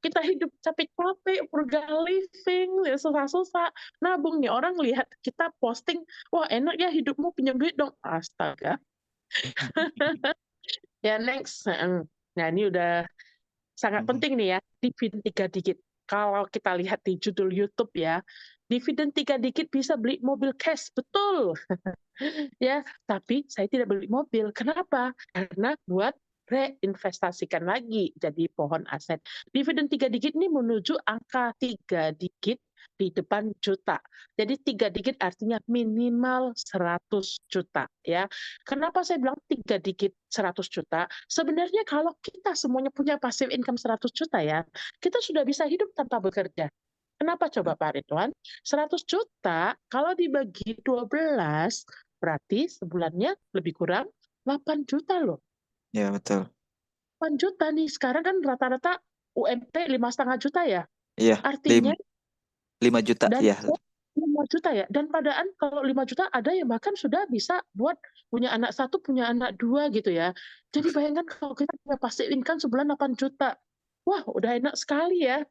Kita hidup capek-capek, frugal living, ya susah-susah. Nabung nih, orang lihat kita posting, wah enak ya hidupmu pinjam duit dong. Astaga. Ya next. Nah ini udah sangat penting nih ya, dividen 3 digit. Kalau kita lihat di judul YouTube ya, dividen 3 digit bisa beli mobil cash, betul. Ya, tapi saya tidak beli mobil. Kenapa? Karena buat reinvestasikan lagi jadi pohon aset. Dividen 3 digit ini menuju angka 3 digit di depan juta. Jadi 3 digit artinya minimal 100 juta ya. Kenapa saya bilang 3 digit 100 juta? Sebenarnya kalau kita semuanya punya passive income 100 juta ya, kita sudah bisa hidup tanpa bekerja. Kenapa coba Pak Ridwan? 100 juta kalau dibagi 12 berarti sebulannya lebih kurang 8 juta loh. Ya, betul. 8 juta nih, sekarang kan rata-rata UMP 5,5 juta ya. Iya, Artinya 5 juta dan ya. 5 juta ya. Dan padahal kalau 5 juta ada yang bahkan sudah bisa buat punya anak 1, punya anak 2 gitu ya. Jadi bayangkan kalau kita punya passive income sebulan 8 juta. Wah, udah enak sekali ya.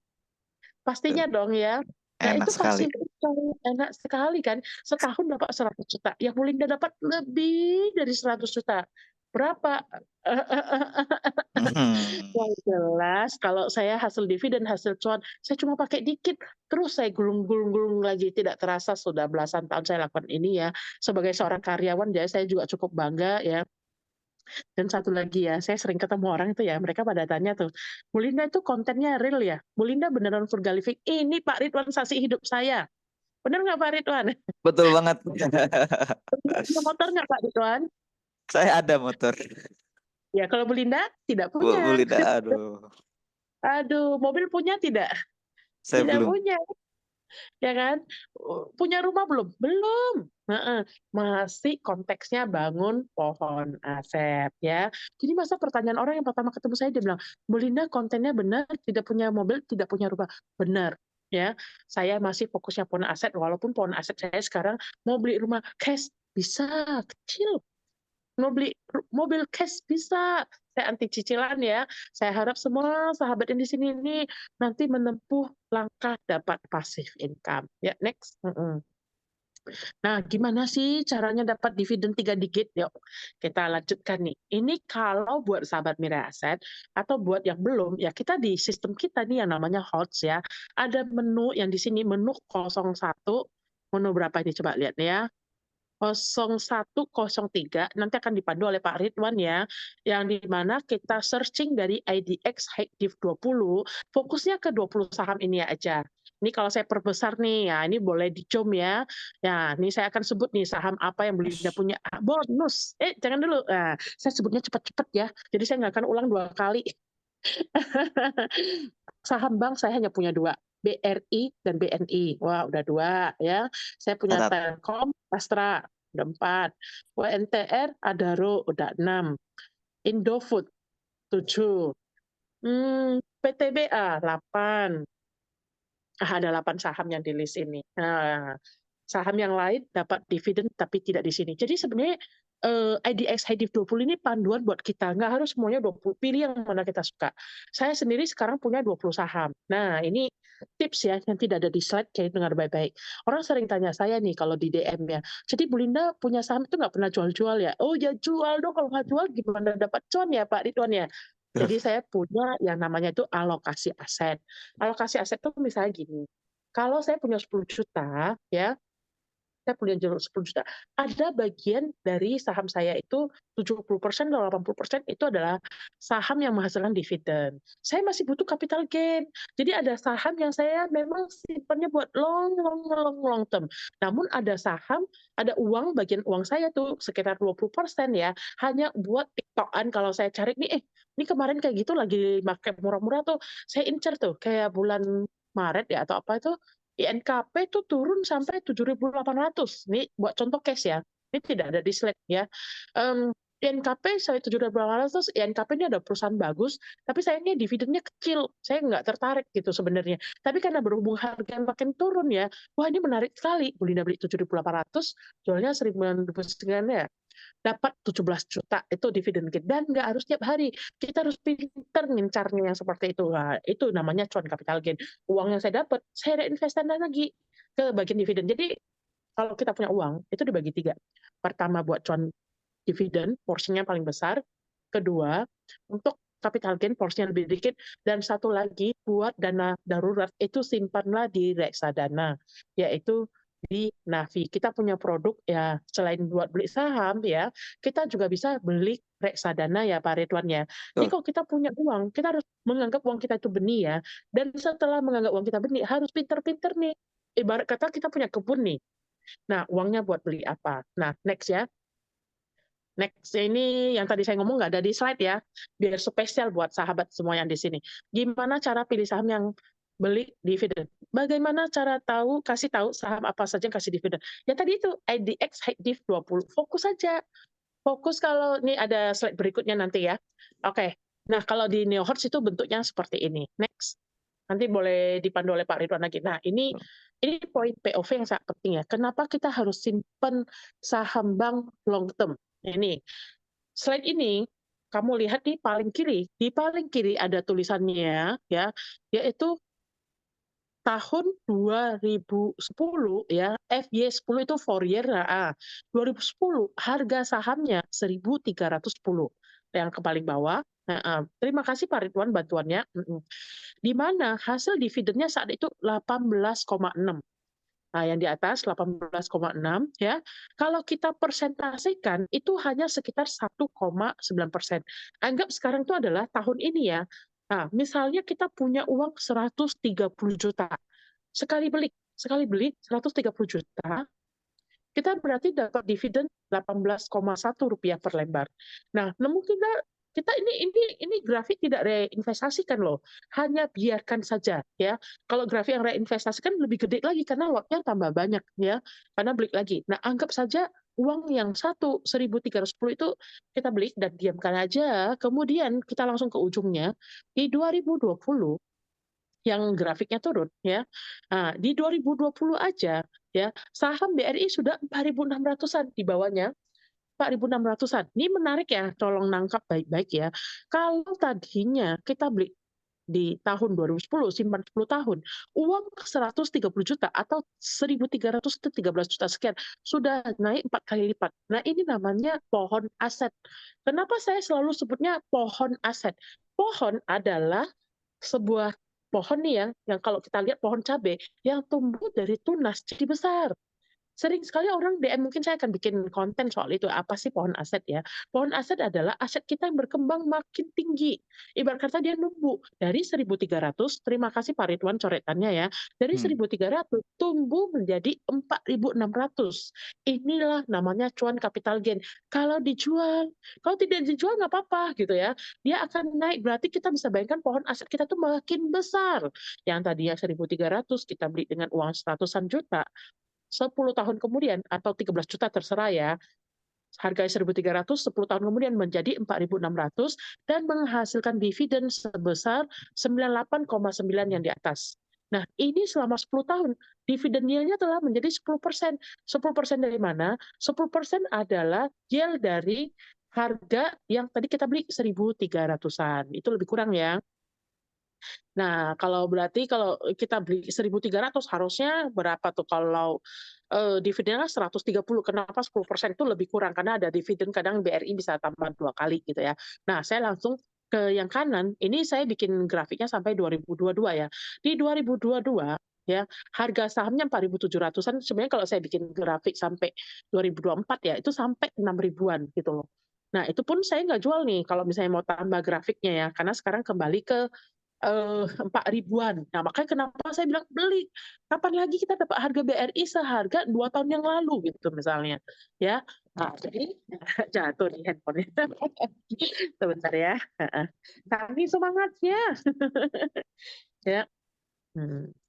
Pastinya dong ya. Nah, Enak itu sekali. passive income enak sekali kan. Setahun dapat 100 juta. Yang Melinda dapat lebih dari 100 juta. Berapa? Yang jelas kalau saya hasil dividen, hasil cuan, saya cuma pakai dikit, terus saya gulung-gulung lagi. Tidak terasa sudah belasan tahun saya lakukan ini ya. Sebagai seorang karyawan, jadi saya juga cukup bangga ya. Dan satu lagi ya, saya sering ketemu orang itu ya, mereka pada tanya tuh, Bu Linda itu kontennya real ya? Bu Linda beneran frugal living? Ini Pak Ridwan saksi hidup saya. Bener nggak Pak Ridwan? Betul banget. Punya motor nggak Pak Ridwan? Saya ada motor. Ya kalau Belinda tidak Bu punya. Linda, aduh, Aduh, mobil punya tidak? saya Tidak belum. punya. Ya kan? Punya rumah belum? Belum. Heeh. Masih konteksnya bangun pohon aset ya. Jadi masa pertanyaan orang yang pertama ketemu saya dia bilang, "Bu Linda kontennya benar, tidak punya mobil, tidak punya rumah." Benar, ya. Saya masih fokusnya pohon aset walaupun pohon aset saya sekarang mau beli rumah cash bisa, kecil. Mau beli mobil cash bisa. Saya anti cicilan ya. Saya harap semua sahabat yang di sini ini nanti menempuh langkah dapat passive income. Ya, next. Nah, gimana sih caranya dapat dividen 3 digit? Yuk, kita lanjutkan nih. Ini kalau buat sahabat Mirai Aset atau buat yang belum, ya kita di sistem kita nih yang namanya HOTS ya. Ada menu yang di sini menu 01, menu berapa ini coba lihat nih ya. 0103 nanti akan dipandu oleh Pak Ridwan ya, yang di mana kita searching dari IDX High Div 20, fokusnya ke 20 saham ini aja. Ini kalau saya perbesar nih, ya ini boleh dicom ya. Ya, ini saya akan sebut nih saham apa yang Belinda punya. Bonus. Jangan dulu. Nah, saya sebutnya cepat-cepat ya. Jadi saya nggak akan ulang 2 kali. Saham bank saya hanya punya 2, BRI dan BNI. Wah, udah 2 ya. Saya punya Catat. Telkom, Astra, udah 4. WNTR, Adaro, udah 6. Indofood, 7. PTBA, 8. Ada 8 saham yang di list ini. Nah, saham yang lain dapat dividen tapi tidak di sini. Jadi sebenarnya IDX High 20 ini panduan buat kita, nggak harus semuanya 20, pilih yang mana kita suka. Saya sendiri sekarang punya 20 saham. Nah, ini tips ya yang tidak ada di slide, jadi dengar baik-baik. Orang sering tanya saya nih kalau di DM ya, jadi Bu Linda punya saham itu nggak pernah jual-jual ya? Oh ya jual dong, kalau nggak jual gimana dapat cuan ya Pak Ridwan ya? Jadi saya punya yang namanya itu alokasi aset. Alokasi aset itu misalnya gini, kalau saya punya 10 juta ya, saya punya 10 juta, ada bagian dari saham saya itu 70% atau 80% itu adalah saham yang menghasilkan dividen. Saya masih butuh capital gain. Jadi ada saham yang saya memang simpannya buat long term. Namun ada saham, ada uang, bagian uang saya tuh sekitar 20% ya, hanya buat tiktokan kalau saya cari nih, ini kemarin kayak gitu lagi pakai murah-murah tuh, saya incer tuh kayak bulan Maret ya atau apa itu INKP itu turun sampai 7.800. Ini buat contoh case ya. Ini tidak ada di slide ya. INKP sampai 7.800, INKP ini ada perusahaan bagus, tapi sayangnya dividennya kecil. Saya nggak tertarik gitu sebenarnya. Tapi karena berhubung harga makin turun ya, wah ini menarik sekali. Boleh beli 7.800, jualnya 1.900 ya dapat 17 juta itu dividen kita dan nggak harus tiap hari, kita harus pinter ngincarnya yang seperti itu. Nah, itu namanya cuan capital gain. Uang yang saya dapat saya reinvestasi lagi ke bagian dividen. Jadi kalau kita punya uang itu dibagi 3. Pertama buat cuan dividen porsinya paling besar, kedua untuk capital gain porsinya lebih dikit, dan satu lagi buat dana darurat itu simpanlah di reksadana, yaitu di Navi. Kita punya produk ya selain buat beli saham ya, kita juga bisa beli reksadana ya Pak Ridwan ya. Jadi Betul. kalau kita punya uang, kita harus menganggap uang kita itu benih ya. Dan setelah menganggap uang kita benih, harus pinter-pinter nih. Ibarat kata kita punya kebun nih. Nah, uangnya buat beli apa? Nah, next ya. Next ini yang tadi saya ngomong nggak ada di slide ya, biar spesial buat sahabat semua yang di sini. Gimana cara pilih saham yang beli dividen? Bagaimana cara kasih tahu saham apa saja yang kasih dividen? Ya tadi itu IDX High Div 20. Fokus saja. Fokus kalau ini ada slide berikutnya nanti ya. Oke. Nah, kalau di NeoHorts itu bentuknya seperti ini. Next. Nanti boleh dipandu oleh Pak Ridwan lagi. Nah, ini poin POV yang sangat penting ya. Kenapa kita harus simpan saham bank long term? Ini slide ini kamu lihat di paling kiri ada tulisannya ya, yaitu tahun 2010 ya, FY10 itu Fourier, 2010 harga sahamnya 1.310 yang ke paling bawah. Terima kasih Pak Ridwan bantuannya. Di mana hasil dividennya saat itu 18,6. Nah, yang di atas 18,6 ya. Kalau kita persentasikan itu hanya sekitar 1,9%. Anggap sekarang itu adalah tahun ini ya. Nah, misalnya kita punya uang 130 juta. Sekali beli 130 juta, kita berarti dapat dividen 18,1 rupiah per lembar. Nah, namun kita kita ini grafik tidak reinvestasikan loh, hanya biarkan saja ya. Kalau grafik yang reinvestasikan lebih gede lagi karena lotnya tambah banyak ya, karena beli lagi. Nah, anggap saja uang yang 1.310 itu kita beli dan diamkan aja, kemudian kita langsung ke ujungnya, di 2020 yang grafiknya turun ya. Nah, di 2020 aja ya, saham BRI sudah 4.600-an di bawahnya, 4.600-an. Ini menarik ya, tolong nangkap baik-baik ya. Kalau tadinya kita beli di tahun 2010, simpan 10 tahun, uang 130 juta atau 1.300 itu 13 juta sekian, sudah naik 4 kali lipat. Nah, ini namanya pohon aset. Kenapa saya selalu sebutnya pohon aset? Pohon adalah sebuah pohon nih yang kalau kita lihat pohon cabai yang tumbuh dari tunas jadi besar. Sering sekali orang DM, mungkin saya akan bikin konten soal itu, apa sih pohon aset ya. Pohon aset adalah aset kita yang berkembang makin tinggi. Ibarat kata dia numbuh dari 1.300, terima kasih Pak Ridwan coretannya ya, dari Hmm. 1.300 tumbuh menjadi 4.600. Inilah namanya cuan capital gain. Kalau dijual, kalau tidak dijual nggak apa-apa gitu ya. Dia akan naik, berarti kita bisa bayangkan pohon aset kita tuh makin besar. Yang tadinya 1.300 kita beli dengan uang seratusan juta, 10 tahun kemudian atau 13 juta terserah ya, harga 1.300, 10 tahun kemudian menjadi 4.600 dan menghasilkan dividen sebesar 98,9 yang di atas. Nah, ini selama 10 tahun, dividen yield-nya telah menjadi 10%. 10% dari mana? 10% adalah yield dari harga yang tadi kita beli 1.300-an. Itu lebih kurang ya. Nah, berarti kalau kita beli 1.300 harusnya berapa tuh kalau, dividennya 130, kenapa 10% itu lebih kurang? Karena ada dividen kadang BRI bisa tambah 2 kali gitu ya. Nah, saya langsung ke yang kanan, ini saya bikin grafiknya sampai 2022 ya. Di 2022 ya, harga sahamnya 4.700-an, sebenarnya kalau saya bikin grafik sampai 2024 ya, itu sampai 6 ribuan gitu loh. Nah, itu pun saya nggak jual nih kalau misalnya mau tambah grafiknya ya, karena sekarang kembali ke 4 ribuan. Nah, makanya kenapa saya bilang beli. Kapan lagi kita dapat harga BRI seharga 2 tahun yang lalu gitu misalnya, ya. Nah, jadi jatuh nih handphone-nya. Sebentar ya, heeh. Saking semangatnya. Ya,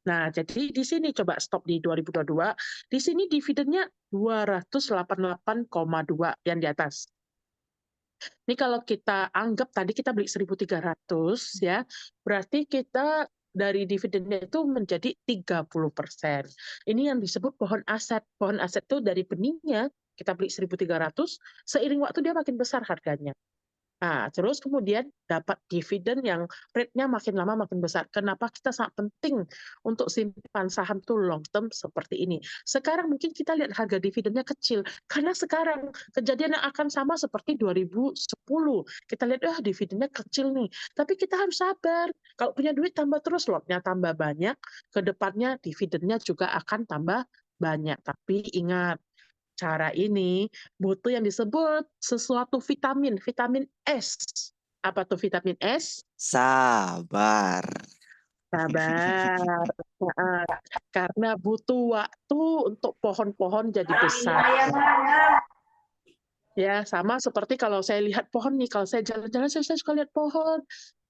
Nah, jadi di sini coba stop di 2022, di sini dividennya 288,2 yang di atas. Ini kalau kita anggap tadi kita beli 1.300 ya, berarti kita dari dividennya itu menjadi 30%. Ini yang disebut pohon aset. Pohon aset itu dari benihnya kita beli 1.300, seiring waktu dia makin besar harganya. Nah, terus kemudian dapat dividen yang rate-nya makin lama makin besar. Kenapa kita sangat penting untuk simpan saham tuh long term seperti ini. Sekarang mungkin kita lihat harga dividennya kecil, karena sekarang kejadian yang akan sama seperti 2010. Kita lihat, dividennya kecil nih. Tapi kita harus sabar. Kalau punya duit tambah terus, lotnya tambah banyak, ke depannya dividennya juga akan tambah banyak. Tapi ingat, cara ini butuh yang disebut sesuatu vitamin, vitamin S. Apa tuh vitamin S? Sabar. Sabar. Heeh. Karena butuh waktu untuk pohon-pohon jadi besar. Ya, sama seperti kalau saya lihat pohon nih, kalau saya jalan-jalan saya suka lihat pohon.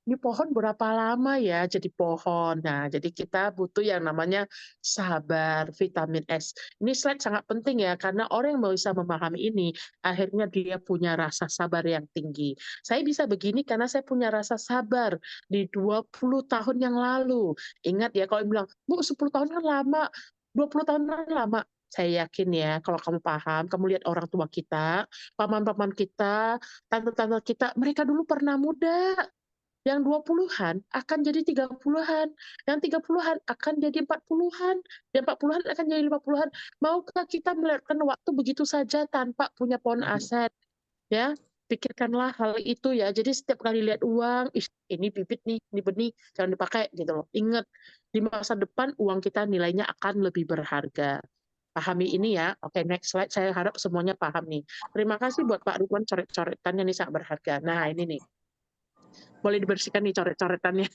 Ini pohon berapa lama ya jadi pohon. Nah, jadi kita butuh yang namanya sabar, vitamin S. Ini slide sangat penting ya, karena orang yang bisa memahami ini, akhirnya dia punya rasa sabar yang tinggi. Saya bisa begini karena saya punya rasa sabar di 20 tahun yang lalu. Ingat ya, kalau bilang, Bu, 10 tahun kan lama, 20 tahun kan lama. Saya yakin ya, kalau kamu paham, kamu lihat orang tua kita, paman-paman kita, tante-tante kita, mereka dulu pernah muda. Yang 20-an akan jadi 30-an, yang 30-an akan jadi 40-an, yang 40-an akan jadi 50-an. Maukah kita melewatkan waktu begitu saja tanpa punya pohon aset? Ya, pikirkanlah hal itu ya. Jadi setiap kali lihat uang, ih, ini bibit nih, ini benih, jangan dipakai gitu loh. Ingat, di masa depan uang kita nilainya akan lebih berharga. Pahami ini ya. Oke, next slide. Saya harap semuanya paham nih. Terima kasih buat Pak Ridwan coret-coretannya nih sangat berharga. Nah, ini nih. Boleh dibersihkan nih coret-coretannya.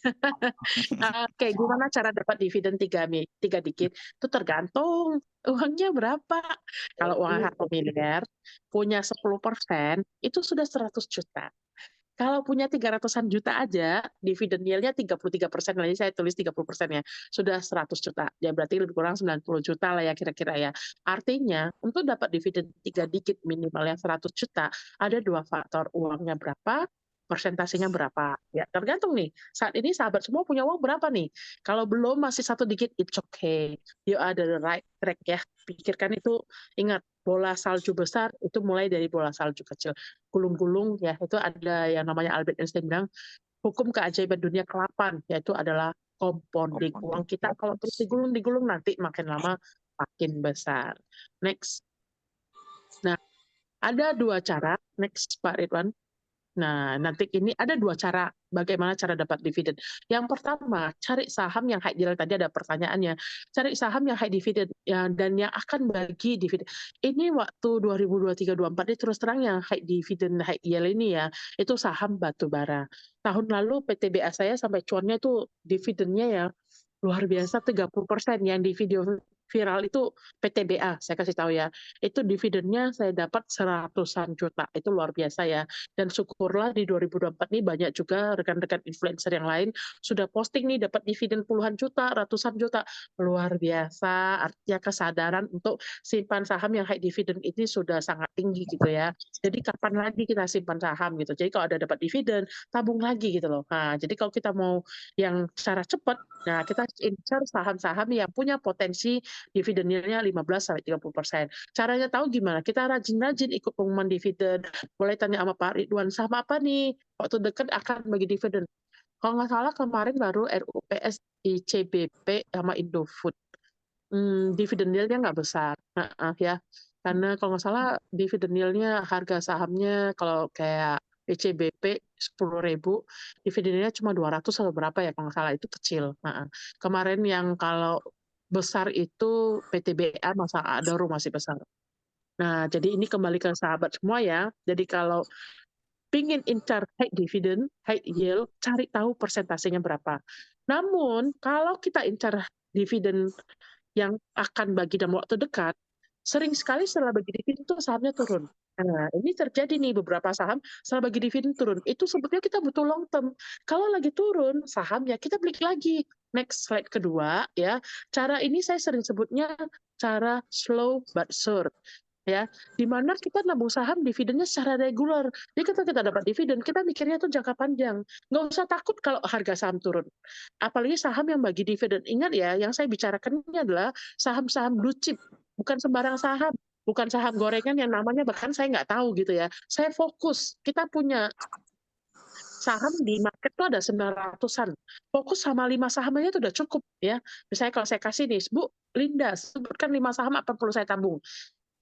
Oke, gimana cara dapat dividen 3 digit? Itu tergantung uangnya berapa. Kalau uang 1 miliar, punya 10%, itu sudah 100 juta. Kalau punya 300-an juta aja, dividen yield-nya 33%, nanti saya tulis 30% ya, sudah 100 juta. Ya berarti lebih kurang 90 juta lah ya kira-kira ya. Artinya, untuk dapat dividen 3 digit minimal yang 100 juta, ada 2 faktor, uangnya berapa, persentasenya berapa. Ya tergantung nih, saat ini sahabat semua punya uang berapa nih? Kalau belum masih 1 digit, it's okay, you are the right track ya. Pikirkan itu, ingat, bola salju besar itu mulai dari bola salju kecil. Gulung-gulung ya, itu ada yang namanya Albert Einstein bilang, hukum keajaiban dunia ke-8, yaitu adalah compounding. Uang Compounding. kita kalau terus digulung-digulung nanti makin lama makin besar. Next. Nah, ada 2 cara, next Pak Ridwan. Nah, nanti ini ada 2 cara bagaimana cara dapat dividen. Yang pertama, cari saham yang high yield, tadi ada pertanyaannya. Cari saham yang high dividend ya, dan yang akan bagi dividen. Ini waktu 2023-24 ini terus terang yang high dividend, high yield ini ya, itu saham batubara. Tahun lalu PTBA saya sampai cuannya itu dividennya ya luar biasa 30%. Yang di video viral itu PTBA, saya kasih tahu ya. Itu dividennya saya dapat seratusan juta. Itu luar biasa ya. Dan syukurlah di 2024 ini banyak juga rekan-rekan influencer yang lain sudah posting nih dapat dividen puluhan juta, ratusan juta. Luar biasa. Artinya kesadaran untuk simpan saham yang high dividend ini sudah sangat tinggi gitu ya. Jadi kapan lagi kita simpan saham gitu. Jadi kalau ada dapat dividen, tabung lagi gitu loh. Nah, jadi kalau kita mau yang secara cepat, nah kita incar saham-saham yang punya potensi dividen yield-nya 15-30%. Caranya tahu gimana? Kita rajin-rajin ikut pengumuman dividen. Boleh tanya sama Pak Ridwan, saham apa nih waktu dekat akan bagi dividen? Kalau nggak salah kemarin baru RUPS, ICBP, sama Indofood. Dividen yield-nya nggak besar. Ya. Karena kalau nggak salah dividen yield-nya harga sahamnya kalau kayak ICBP 10.000, dividen yield-nya cuma 200 atau berapa ya kalau nggak salah, itu kecil. Kemarin yang kalau besar itu PTBA, masa Adaro masih besar. Nah, jadi ini kembali ke sahabat semua ya. Jadi kalau pingin incar high dividend, high yield, cari tahu persentasenya berapa. Namun, kalau kita incar dividen yang akan bagi dalam waktu dekat, sering sekali setelah bagi dividen itu sahamnya turun. Nah, ini terjadi nih beberapa saham setelah bagi dividen turun. Itu sebetulnya kita butuh long term. Kalau lagi turun sahamnya, kita beli lagi. Next slide kedua ya. Cara ini saya sering sebutnya cara slow but sure. Ya, di mana kita nabung saham dividennya secara reguler. Jadi ketika kita dapat dividen, kita mikirnya tuh jangka panjang. Nggak usah takut kalau harga saham turun. Apalagi saham yang bagi dividen. Ingat ya, yang saya bicarakan ini adalah saham-saham blue chip, bukan sembarang saham. Bukan saham gorengan yang namanya bahkan saya nggak tahu gitu ya. Saya fokus, kita punya saham di market tuh ada 900-an. Fokus sama 5 saham aja itu udah cukup ya. Misalnya kalau saya kasih nih, Bu Linda, sebutkan 5 saham apa perlu saya tabung.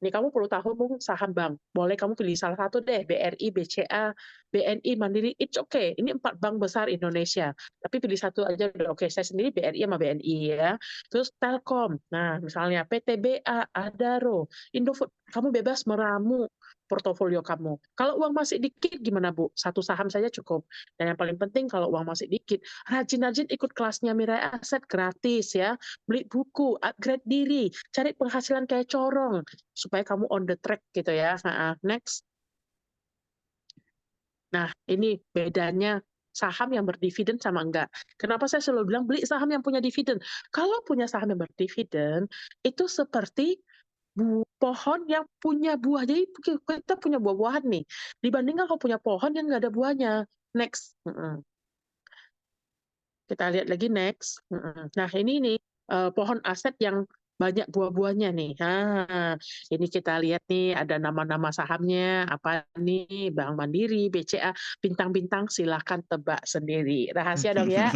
Nih kamu perlu tahu saham bank. Boleh kamu pilih salah satu deh, BRI, BCA, BNI, Mandiri, it's okay. Ini 4 bank besar Indonesia. Tapi pilih satu aja udah oke. Saya sendiri BRI sama BNI ya. Terus Telkom. Nah, misalnya PTBA, Adaro, Indofood. Kamu bebas meramu portofolio kamu. Kalau uang masih dikit gimana Bu? Satu saham saja cukup. Dan yang paling penting kalau uang masih dikit, rajin-rajin ikut kelasnya Mirai Aset gratis ya. Beli buku, upgrade diri, cari penghasilan kayak corong supaya kamu on the track gitu ya. Next. Nah, ini bedanya saham yang berdividen sama enggak. Kenapa saya selalu bilang beli saham yang punya dividen? Kalau punya saham yang berdividen, itu seperti pohon yang punya buah. Jadi kita punya buah-buahan nih, dibandingkan kalau punya pohon yang nggak ada buahnya. Next. Kita lihat lagi next. Nah, ini nih pohon aset yang banyak buah-buahnya nih. Nah, ini kita lihat nih ada nama-nama sahamnya apa nih, Bank Mandiri, BCA, bintang-bintang silahkan tebak sendiri. Rahasia dong ya.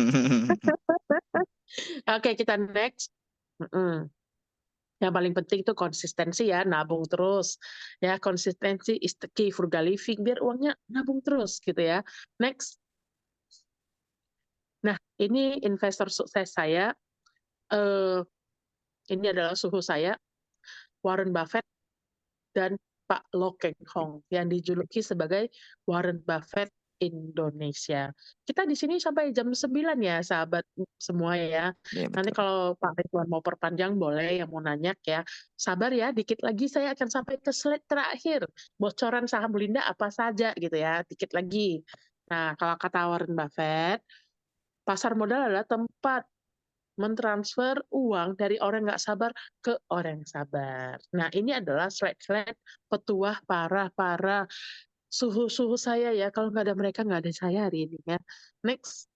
Oke, kita next. Yang paling penting itu konsistensi ya, nabung terus. Ya, konsistensi is the key frugal living, biar uangnya nabung terus gitu ya. Next. Nah, ini investor sukses saya. Ini adalah suhu saya, Warren Buffett dan Pak Lo Keng Hong yang dijuluki sebagai Warren Buffett Indonesia. Kita di sini sampai jam 9 ya, sahabat semua ya. Iya, Nanti betul. kalau Pak Ridwan mau perpanjang boleh, yang mau nanya ya. Sabar ya, dikit lagi saya akan sampai ke slide terakhir. Bocoran saham Linda apa saja gitu ya, dikit lagi. Nah, kalau kata Warren Buffett, pasar modal adalah tempat mentransfer uang dari orang nggak sabar ke orang yang sabar. Nah, ini adalah slide-slide petuah para suhu-suhu saya ya. Kalau nggak ada mereka, nggak ada saya hari ini ya. Next.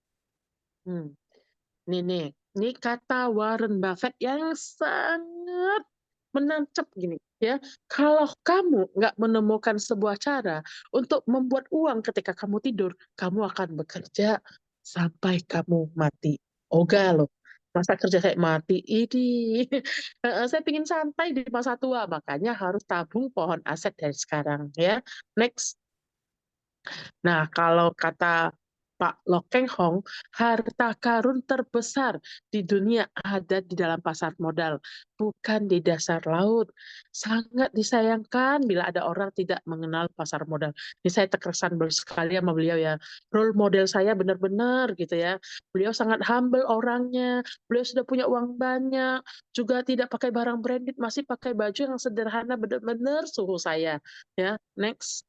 Hmm. Ini kata Warren Buffett yang sangat menancap gini ya. Kalau kamu nggak menemukan sebuah cara untuk membuat uang ketika kamu tidur, kamu akan bekerja sampai kamu mati. Oga loh. Masa kerja kayak mati ini. Saya pingin santai di masa tua, makanya harus tabung pohon aset dari sekarang ya. Next. Nah, kalau kata Pak Lokeng Hong, harta karun terbesar di dunia ada di dalam pasar modal, bukan di dasar laut. Sangat disayangkan bila ada orang tidak mengenal pasar modal. Ini saya terkesan sekali sama beliau ya. Role model saya benar-benar gitu ya. Beliau sangat humble orangnya, beliau sudah punya uang banyak, juga tidak pakai barang branded, masih pakai baju yang sederhana, benar-benar suhu saya. Ya, next.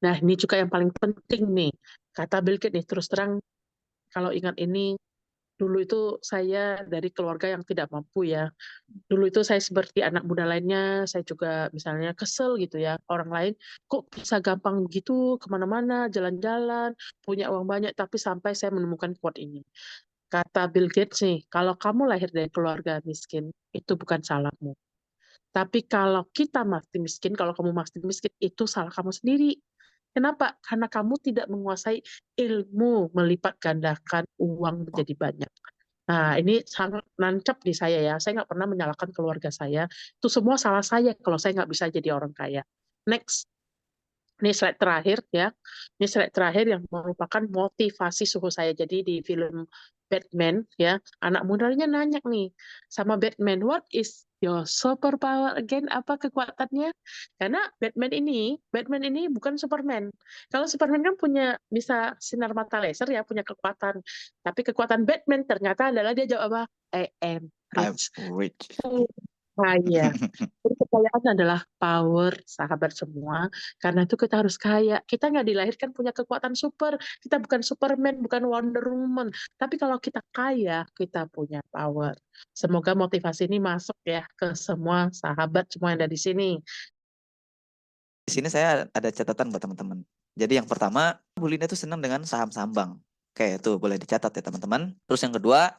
Nah, ini juga yang paling penting nih. Kata Bill Gates nih, terus terang kalau ingat ini, dulu itu saya dari keluarga yang tidak mampu ya. Dulu itu saya seperti anak muda lainnya, saya juga misalnya kesel gitu ya. Orang lain kok bisa gampang gitu kemana-mana, jalan-jalan, punya uang banyak, tapi sampai saya menemukan quote ini. Kata Bill Gates nih, kalau kamu lahir dari keluarga miskin, itu bukan salahmu. Tapi kalau kita masih miskin, kalau kamu masih miskin, itu salah kamu sendiri. Kenapa? Karena kamu tidak menguasai ilmu melipat gandakan uang menjadi banyak. Nah, ini sangat nancap di saya ya. Saya nggak pernah menyalahkan keluarga saya. Itu semua salah saya kalau saya nggak bisa jadi orang kaya. Next. Ini slide terakhir ya. Ini slide terakhir yang merupakan motivasi suhu saya. Jadi di film Batman ya, anak mudanya nanya nih sama Batman, what is your superpower again? Apa kekuatannya? Karena Batman ini bukan Superman. Kalau Superman kan punya bisa sinar mata laser ya, punya kekuatan. Tapi kekuatan Batman ternyata adalah dia jawab apa? I am I'm rich. rich. Kaya. Jadi kekayaan adalah power, sahabat semua. Karena itu kita harus kaya. Kita nggak dilahirkan punya kekuatan super. Kita bukan Superman, bukan Wonder Woman. Tapi kalau kita kaya, kita punya power. Semoga motivasi ini masuk ya ke semua sahabat semua yang ada di sini. Di sini saya ada catatan buat teman-teman. Jadi yang pertama, Bu Linda itu senang dengan saham-saham bank. Oke, itu boleh dicatat ya teman-teman. Terus yang kedua,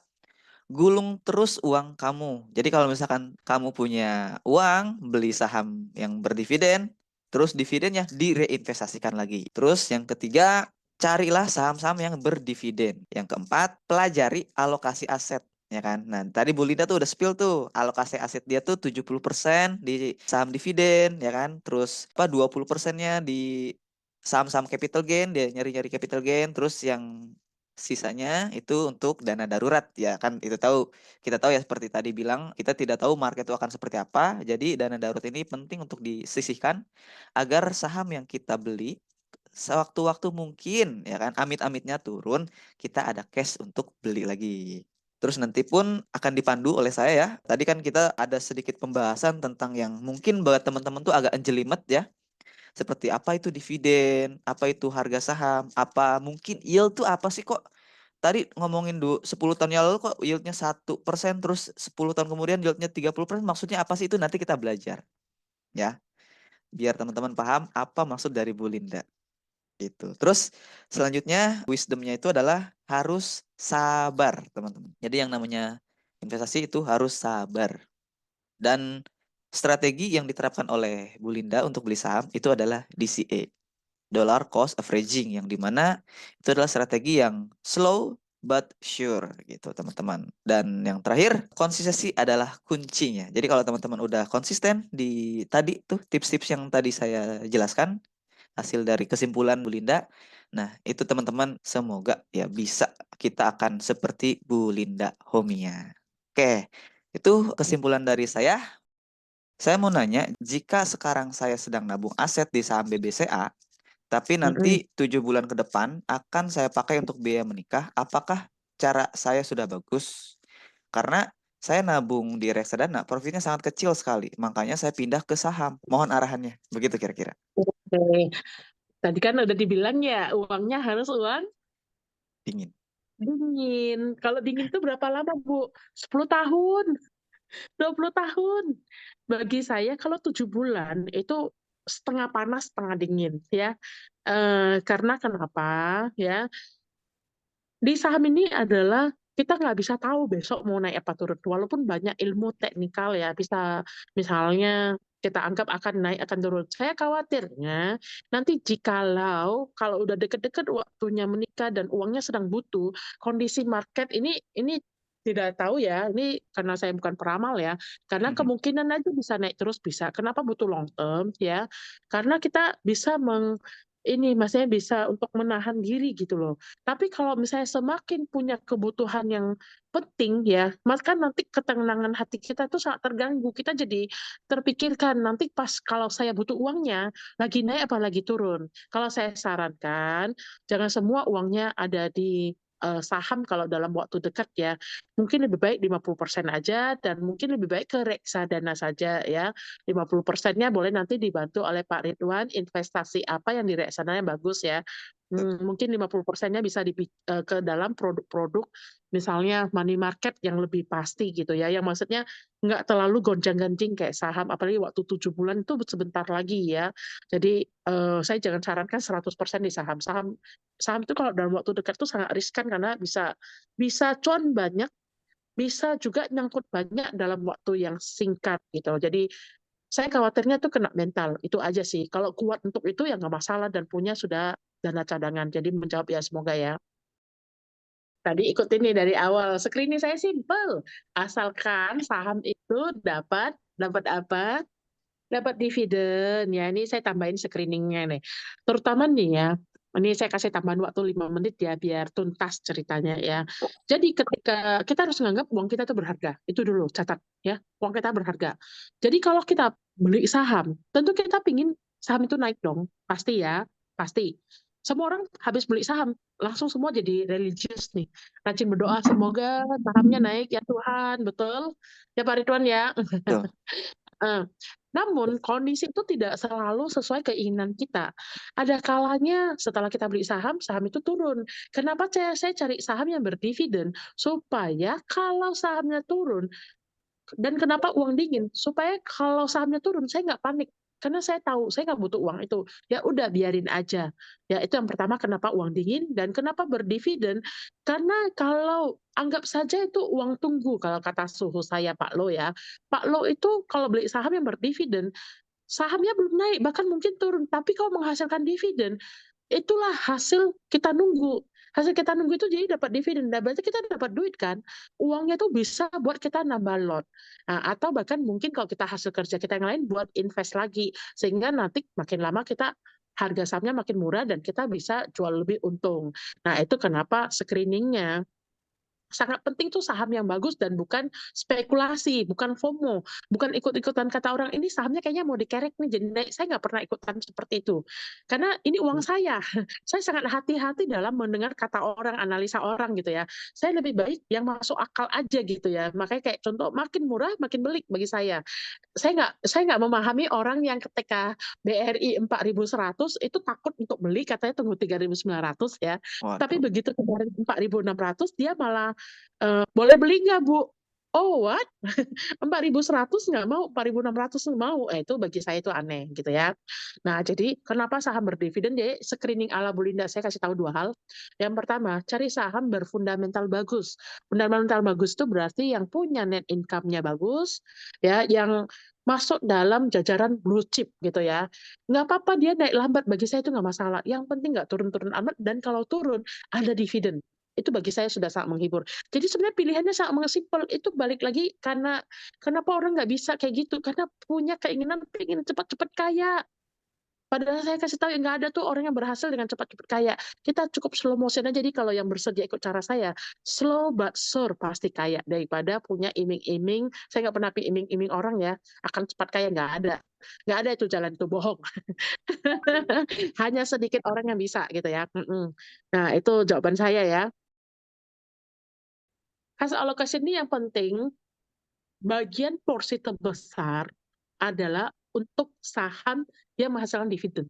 gulung terus uang kamu. Jadi kalau misalkan kamu punya uang, beli saham yang berdividen, terus dividennya direinvestasikan lagi. Terus yang ketiga, carilah saham-saham yang berdividen. Yang keempat, pelajari alokasi aset. Ya kan? Nah, tadi Bu Linda tuh udah spill tuh, alokasi aset dia tuh 70% di saham dividen, ya kan? Terus apa 20%-nya di saham-saham capital gain, dia nyari-nyari capital gain, terus yang sisanya itu untuk dana darurat ya kan itu tahu kita tahu ya seperti tadi bilang kita tidak tahu market itu akan seperti apa jadi dana darurat ini penting untuk disisihkan agar saham yang kita beli sewaktu-waktu mungkin ya kan amit-amitnya turun kita ada cash untuk beli lagi. Terus nanti pun akan dipandu oleh saya ya. Tadi kan kita ada sedikit pembahasan tentang yang mungkin buat teman-teman tuh agak jelimet ya seperti apa itu dividen, apa itu harga saham, apa mungkin yield tuh apa sih kok tadi ngomongin 10 tahun yang lalu kok yieldnya 1% terus 10 tahun kemudian yieldnya 30% maksudnya apa sih itu nanti kita belajar ya biar teman-teman paham apa maksud dari Bu Linda gitu. Terus selanjutnya wisdomnya itu adalah harus sabar teman-teman. Jadi yang namanya investasi itu harus sabar. Dan strategi yang diterapkan oleh Bu Linda untuk beli saham itu adalah DCA, dollar cost averaging, yang dimana itu adalah strategi yang slow but sure gitu teman-teman. Dan yang terakhir, konsistensi adalah kuncinya. Jadi kalau teman-teman udah konsisten di tadi tuh tips-tips yang tadi saya jelaskan, hasil dari kesimpulan Bu Linda, nah itu teman-teman semoga ya bisa kita akan seperti Bu Linda Homia. Oke, itu kesimpulan dari saya. Saya mau nanya, jika sekarang saya sedang nabung aset di saham BBCA, tapi Mm-mm. nanti 7 bulan ke depan akan saya pakai untuk biaya menikah, apakah cara saya sudah bagus? Karena saya nabung di reksadana, profitnya sangat kecil sekali. Makanya saya pindah ke saham. Mohon arahannya. Begitu kira-kira. Oke. Tadi kan udah dibilang ya, uangnya harus uang Dingin. dingin. Kalau dingin itu berapa lama, Bu? 10 tahun, 20 tahun. Bagi saya kalau 7 bulan itu setengah panas, setengah dingin ya. Karena kenapa ya? Di saham ini adalah kita nggak bisa tahu besok mau naik apa turun. Walaupun banyak ilmu teknikal ya, bisa misalnya kita anggap akan naik akan turun. Saya khawatirnya nanti jikalau kalau udah deket-deket waktunya menikah dan uangnya sedang butuh, kondisi market ini tidak tahu ya, ini karena saya bukan peramal ya, karena Mhm. kemungkinan aja bisa naik terus bisa. Kenapa butuh long term ya? Karena kita bisa ini maksudnya bisa untuk menahan diri gitu loh. Tapi kalau misalnya semakin punya kebutuhan yang penting ya, maka nanti ketenangan hati kita itu sangat terganggu. Kita jadi terpikirkan nanti pas kalau saya butuh uangnya, lagi naik apa lagi turun. Kalau saya sarankan, jangan semua uangnya ada di saham kalau dalam waktu dekat ya. Mungkin lebih baik 50% aja dan mungkin lebih baik ke reksadana saja ya. 50%-nya boleh nanti dibantu oleh Pak Ridwan investasi apa yang di reksadana yang bagus ya. Betul. Mungkin 50%-nya bisa ke dalam produk-produk misalnya money market yang lebih pasti gitu ya. Yang maksudnya nggak terlalu gonjang-ganjing kayak saham, apalagi waktu 7 bulan itu sebentar lagi ya. Jadi saya jangan sarankan 100% di saham. Saham saham itu kalau dalam waktu dekat itu sangat riskan karena bisa bisa cuan banyak, bisa juga nyangkut banyak dalam waktu yang singkat gitu. Jadi saya khawatirnya tuh kena mental, itu aja sih. Kalau kuat untuk itu ya nggak masalah dan punya sudah dana cadangan. Jadi menjawab ya semoga ya. Tadi ikut ini dari awal. Screening saya simpel. Asalkan saham itu dapat dapat apa? Dapat dividen. Ya, ini saya tambahin screeningnya nih. Terutama nih ya, ini saya kasih tambahan waktu 5 menit ya biar tuntas ceritanya ya. Jadi ketika kita harus menganggap uang kita itu berharga. Itu dulu catat ya. Uang kita berharga. Jadi kalau kita beli saham, tentu kita pingin saham itu naik dong. Pasti ya, pasti. Semua orang habis beli saham, langsung semua jadi religius nih. Rajin berdoa, semoga sahamnya naik ya Tuhan. Betul? Ya Pak Ridwan ya. Betul. Eh, Namun kondisi itu tidak selalu sesuai keinginan kita. Ada kalanya setelah kita beli saham, saham itu turun. Kenapa saya cari saham yang berdividen? Supaya kalau sahamnya turun, dan kenapa uang dingin? Supaya kalau sahamnya turun, saya nggak panik. Karena saya tahu, saya nggak butuh uang itu. Ya udah, biarin aja. Ya itu yang pertama, kenapa uang dingin, dan kenapa berdividen. Karena kalau anggap saja itu uang tunggu, kalau kata suhu saya Pak Lo ya. Pak Lo itu kalau beli saham yang berdividen, sahamnya belum naik, bahkan mungkin turun. Tapi kalau menghasilkan dividen, itulah hasil kita nunggu. Hasil kita nunggu itu jadi dapat dividen. Nah, berarti kita dapat duit kan. Uangnya tuh bisa buat kita nambah lot. Nah, atau bahkan mungkin kalau kita hasil kerja kita yang lain buat invest lagi. Sehingga nanti makin lama kita harga sahamnya makin murah dan kita bisa jual lebih untung. Nah, itu kenapa screeningnya sangat penting tuh saham yang bagus dan bukan spekulasi, bukan FOMO, bukan ikut-ikutan kata orang ini sahamnya kayaknya mau dikerek nih jadi naik. Saya nggak pernah ikutan seperti itu. Karena ini uang saya. Saya sangat hati-hati dalam mendengar kata orang, analisa orang gitu ya. Saya lebih baik yang masuk akal aja gitu ya. Makanya kayak contoh makin murah makin beli bagi saya. Saya nggak memahami orang yang ketika BRI 4.100 itu takut untuk beli katanya tunggu 3.900 ya. Tapi Waduh. begitu kemarin 4.600 dia malah boleh beli nggak Bu? Oh what? 4.100 nggak mau, 4.600 nggak mau. Itu bagi saya itu aneh gitu ya. Nah jadi kenapa saham berdividen? Jadi screening ala Bulinda saya kasih tahu dua hal. Yang pertama cari saham berfundamental bagus. Fundamental bagus itu berarti yang punya net income-nya bagus, ya, yang masuk dalam jajaran blue chip gitu ya. Nggak apa-apa dia naik lambat, bagi saya itu nggak masalah. Yang penting nggak turun-turun amat dan kalau turun ada dividen. Itu bagi saya sudah sangat menghibur. Jadi sebenarnya pilihannya sangat simpel. Itu balik lagi karena kenapa orang nggak bisa kayak gitu? Karena punya keinginan pengen cepat-cepat kaya. Padahal saya kasih tahu nggak ada tuh orang yang berhasil dengan cepat-cepat kaya. Kita cukup slow motion aja. Jadi kalau yang bersedia ikut cara saya, slow but sure pasti kaya daripada punya iming-iming. Saya nggak pernah iming-iming orang ya akan cepat kaya, nggak ada. Nggak ada itu jalan itu bohong. Hanya sedikit orang yang bisa gitu ya. Nah itu jawaban saya ya. Hasil alokasi ini yang penting, bagian porsi terbesar adalah untuk saham yang menghasilkan dividen.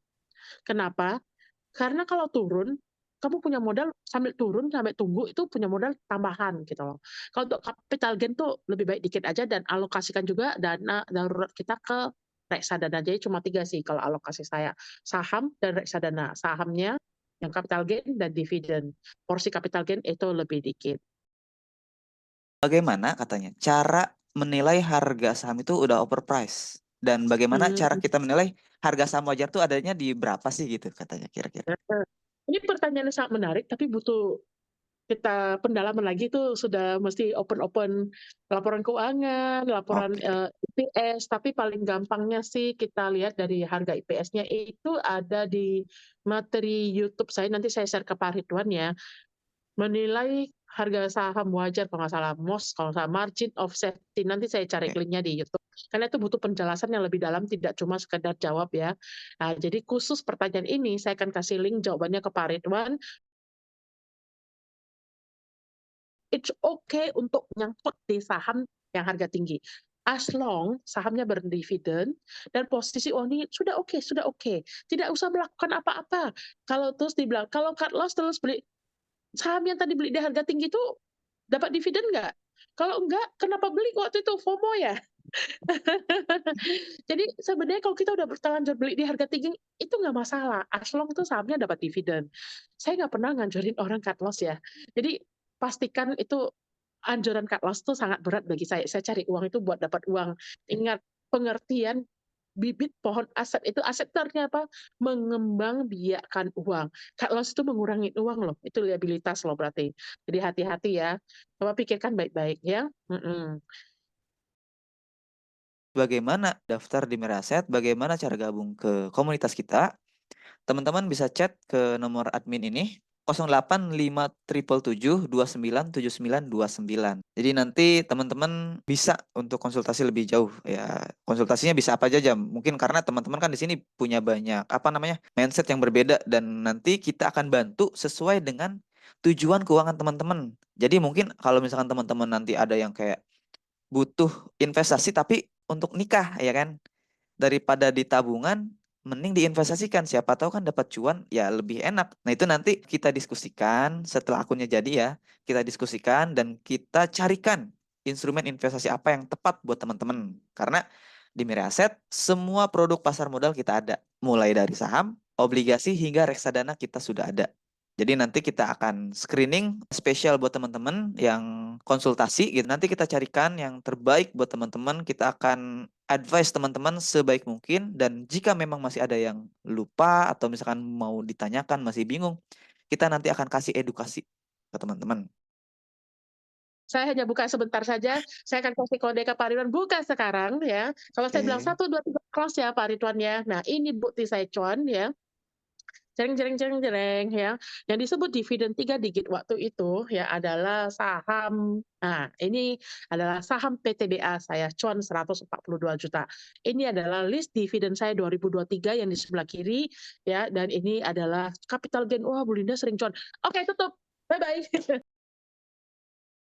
Kenapa? Karena kalau turun, kamu punya modal sambil turun, sampai tunggu itu punya modal tambahan gitu loh. Kalau untuk capital gain tuh lebih baik dikit aja dan alokasikan juga dana darurat kita ke reksadana. Jadi cuma 3 sih kalau alokasi saya, saham dan reksadana. Sahamnya yang capital gain dan dividen. Porsi capital gain itu lebih dikit. Bagaimana katanya cara menilai harga saham itu udah overprice? Dan bagaimana cara Mmm. kita menilai harga saham wajar tuh adanya di berapa sih gitu katanya kira-kira? Heeh. Ini pertanyaan yang sangat menarik, tapi butuh kita pendalaman lagi tuh sudah mesti open-open laporan keuangan, laporan, Oke. IPS, tapi paling gampangnya sih kita lihat dari harga IPS-nya itu ada di materi YouTube saya, nanti saya share ke Pak Ridwan ya. Menilai harga saham wajar kalau nggak salah, MOS kalau nggak salah, margin of safety, nanti saya cari Oke. linknya di YouTube. Karena itu butuh penjelasan yang lebih dalam, tidak cuma sekedar jawab ya. Nah, jadi khusus pertanyaan ini saya akan kasih link jawabannya ke Pak Ridwan. It's okay untuk nyangkut di saham yang harga tinggi. As long sahamnya berdividen dan posisi, "Oh ini sudah oke sudah oke." Tidak usah melakukan apa-apa. Kalau terus dibilang, "Kalau cut loss terus beli saham yang tadi beli di harga tinggi itu dapat dividen nggak?" Kalau enggak, kenapa beli waktu itu? FOMO ya? Jadi sebenarnya kalau kita udah terlanjur beli di harga tinggi, itu nggak masalah, as long tuh sahamnya dapat dividen. Saya nggak pernah nganjurin orang cut loss ya. Jadi pastikan itu anjuran cut loss tuh sangat berat bagi saya. Saya cari uang itu buat dapat uang. Ingat, pengertian bibit pohon aset itu, aset itu artinya apa? Mengembangbiakkan uang. Cut loss itu mengurangi uang loh, itu liabilitas loh berarti. Jadi hati-hati ya, coba pikirkan baik-baik ya. Mhm. Bagaimana daftar di Meraset? Bagaimana cara gabung ke komunitas kita? Teman-teman bisa chat ke nomor admin ini 085777297929. Jadi nanti teman-teman bisa untuk konsultasi lebih jauh ya. Konsultasinya bisa apa aja jam. Mungkin karena teman-teman kan di sini punya banyak apa namanya mindset yang berbeda dan nanti kita akan bantu sesuai dengan tujuan keuangan teman-teman. Jadi mungkin kalau misalkan teman-teman nanti ada yang kayak butuh investasi tapi untuk nikah ya kan, daripada di tabungan mending diinvestasikan, siapa tahu kan dapat cuan ya lebih enak. Nah itu nanti kita diskusikan setelah akunnya jadi ya, kita diskusikan dan kita carikan instrumen investasi apa yang tepat buat teman-teman, karena di Mirae Asset semua produk pasar modal kita ada, mulai dari saham, obligasi hingga reksadana kita sudah ada. Jadi nanti kita akan screening spesial buat teman-teman yang konsultasi gitu. Nanti kita carikan yang terbaik buat teman-teman. Kita akan advice teman-teman sebaik mungkin. Dan jika memang masih ada yang lupa atau misalkan mau ditanyakan masih bingung, kita nanti akan kasih edukasi ke teman-teman. Saya hanya buka sebentar saja, saya akan kasih kode ke Pak Ridwan, buka sekarang ya. Kalau saya bilang Oke. 1, 2, 3 close ya Pak Ridwan ya. Nah ini bukti saya cuan ya, jreng jreng jreng jreng ya. Yang disebut dividen 3 digit waktu itu ya adalah saham, nah ini adalah saham PTBA saya, cuan 142 juta. Ini adalah list dividen saya 2023 yang di sebelah kiri ya, dan ini adalah capital gain. Wah Bu Linda sering cuan. Oke tutup, bye-bye.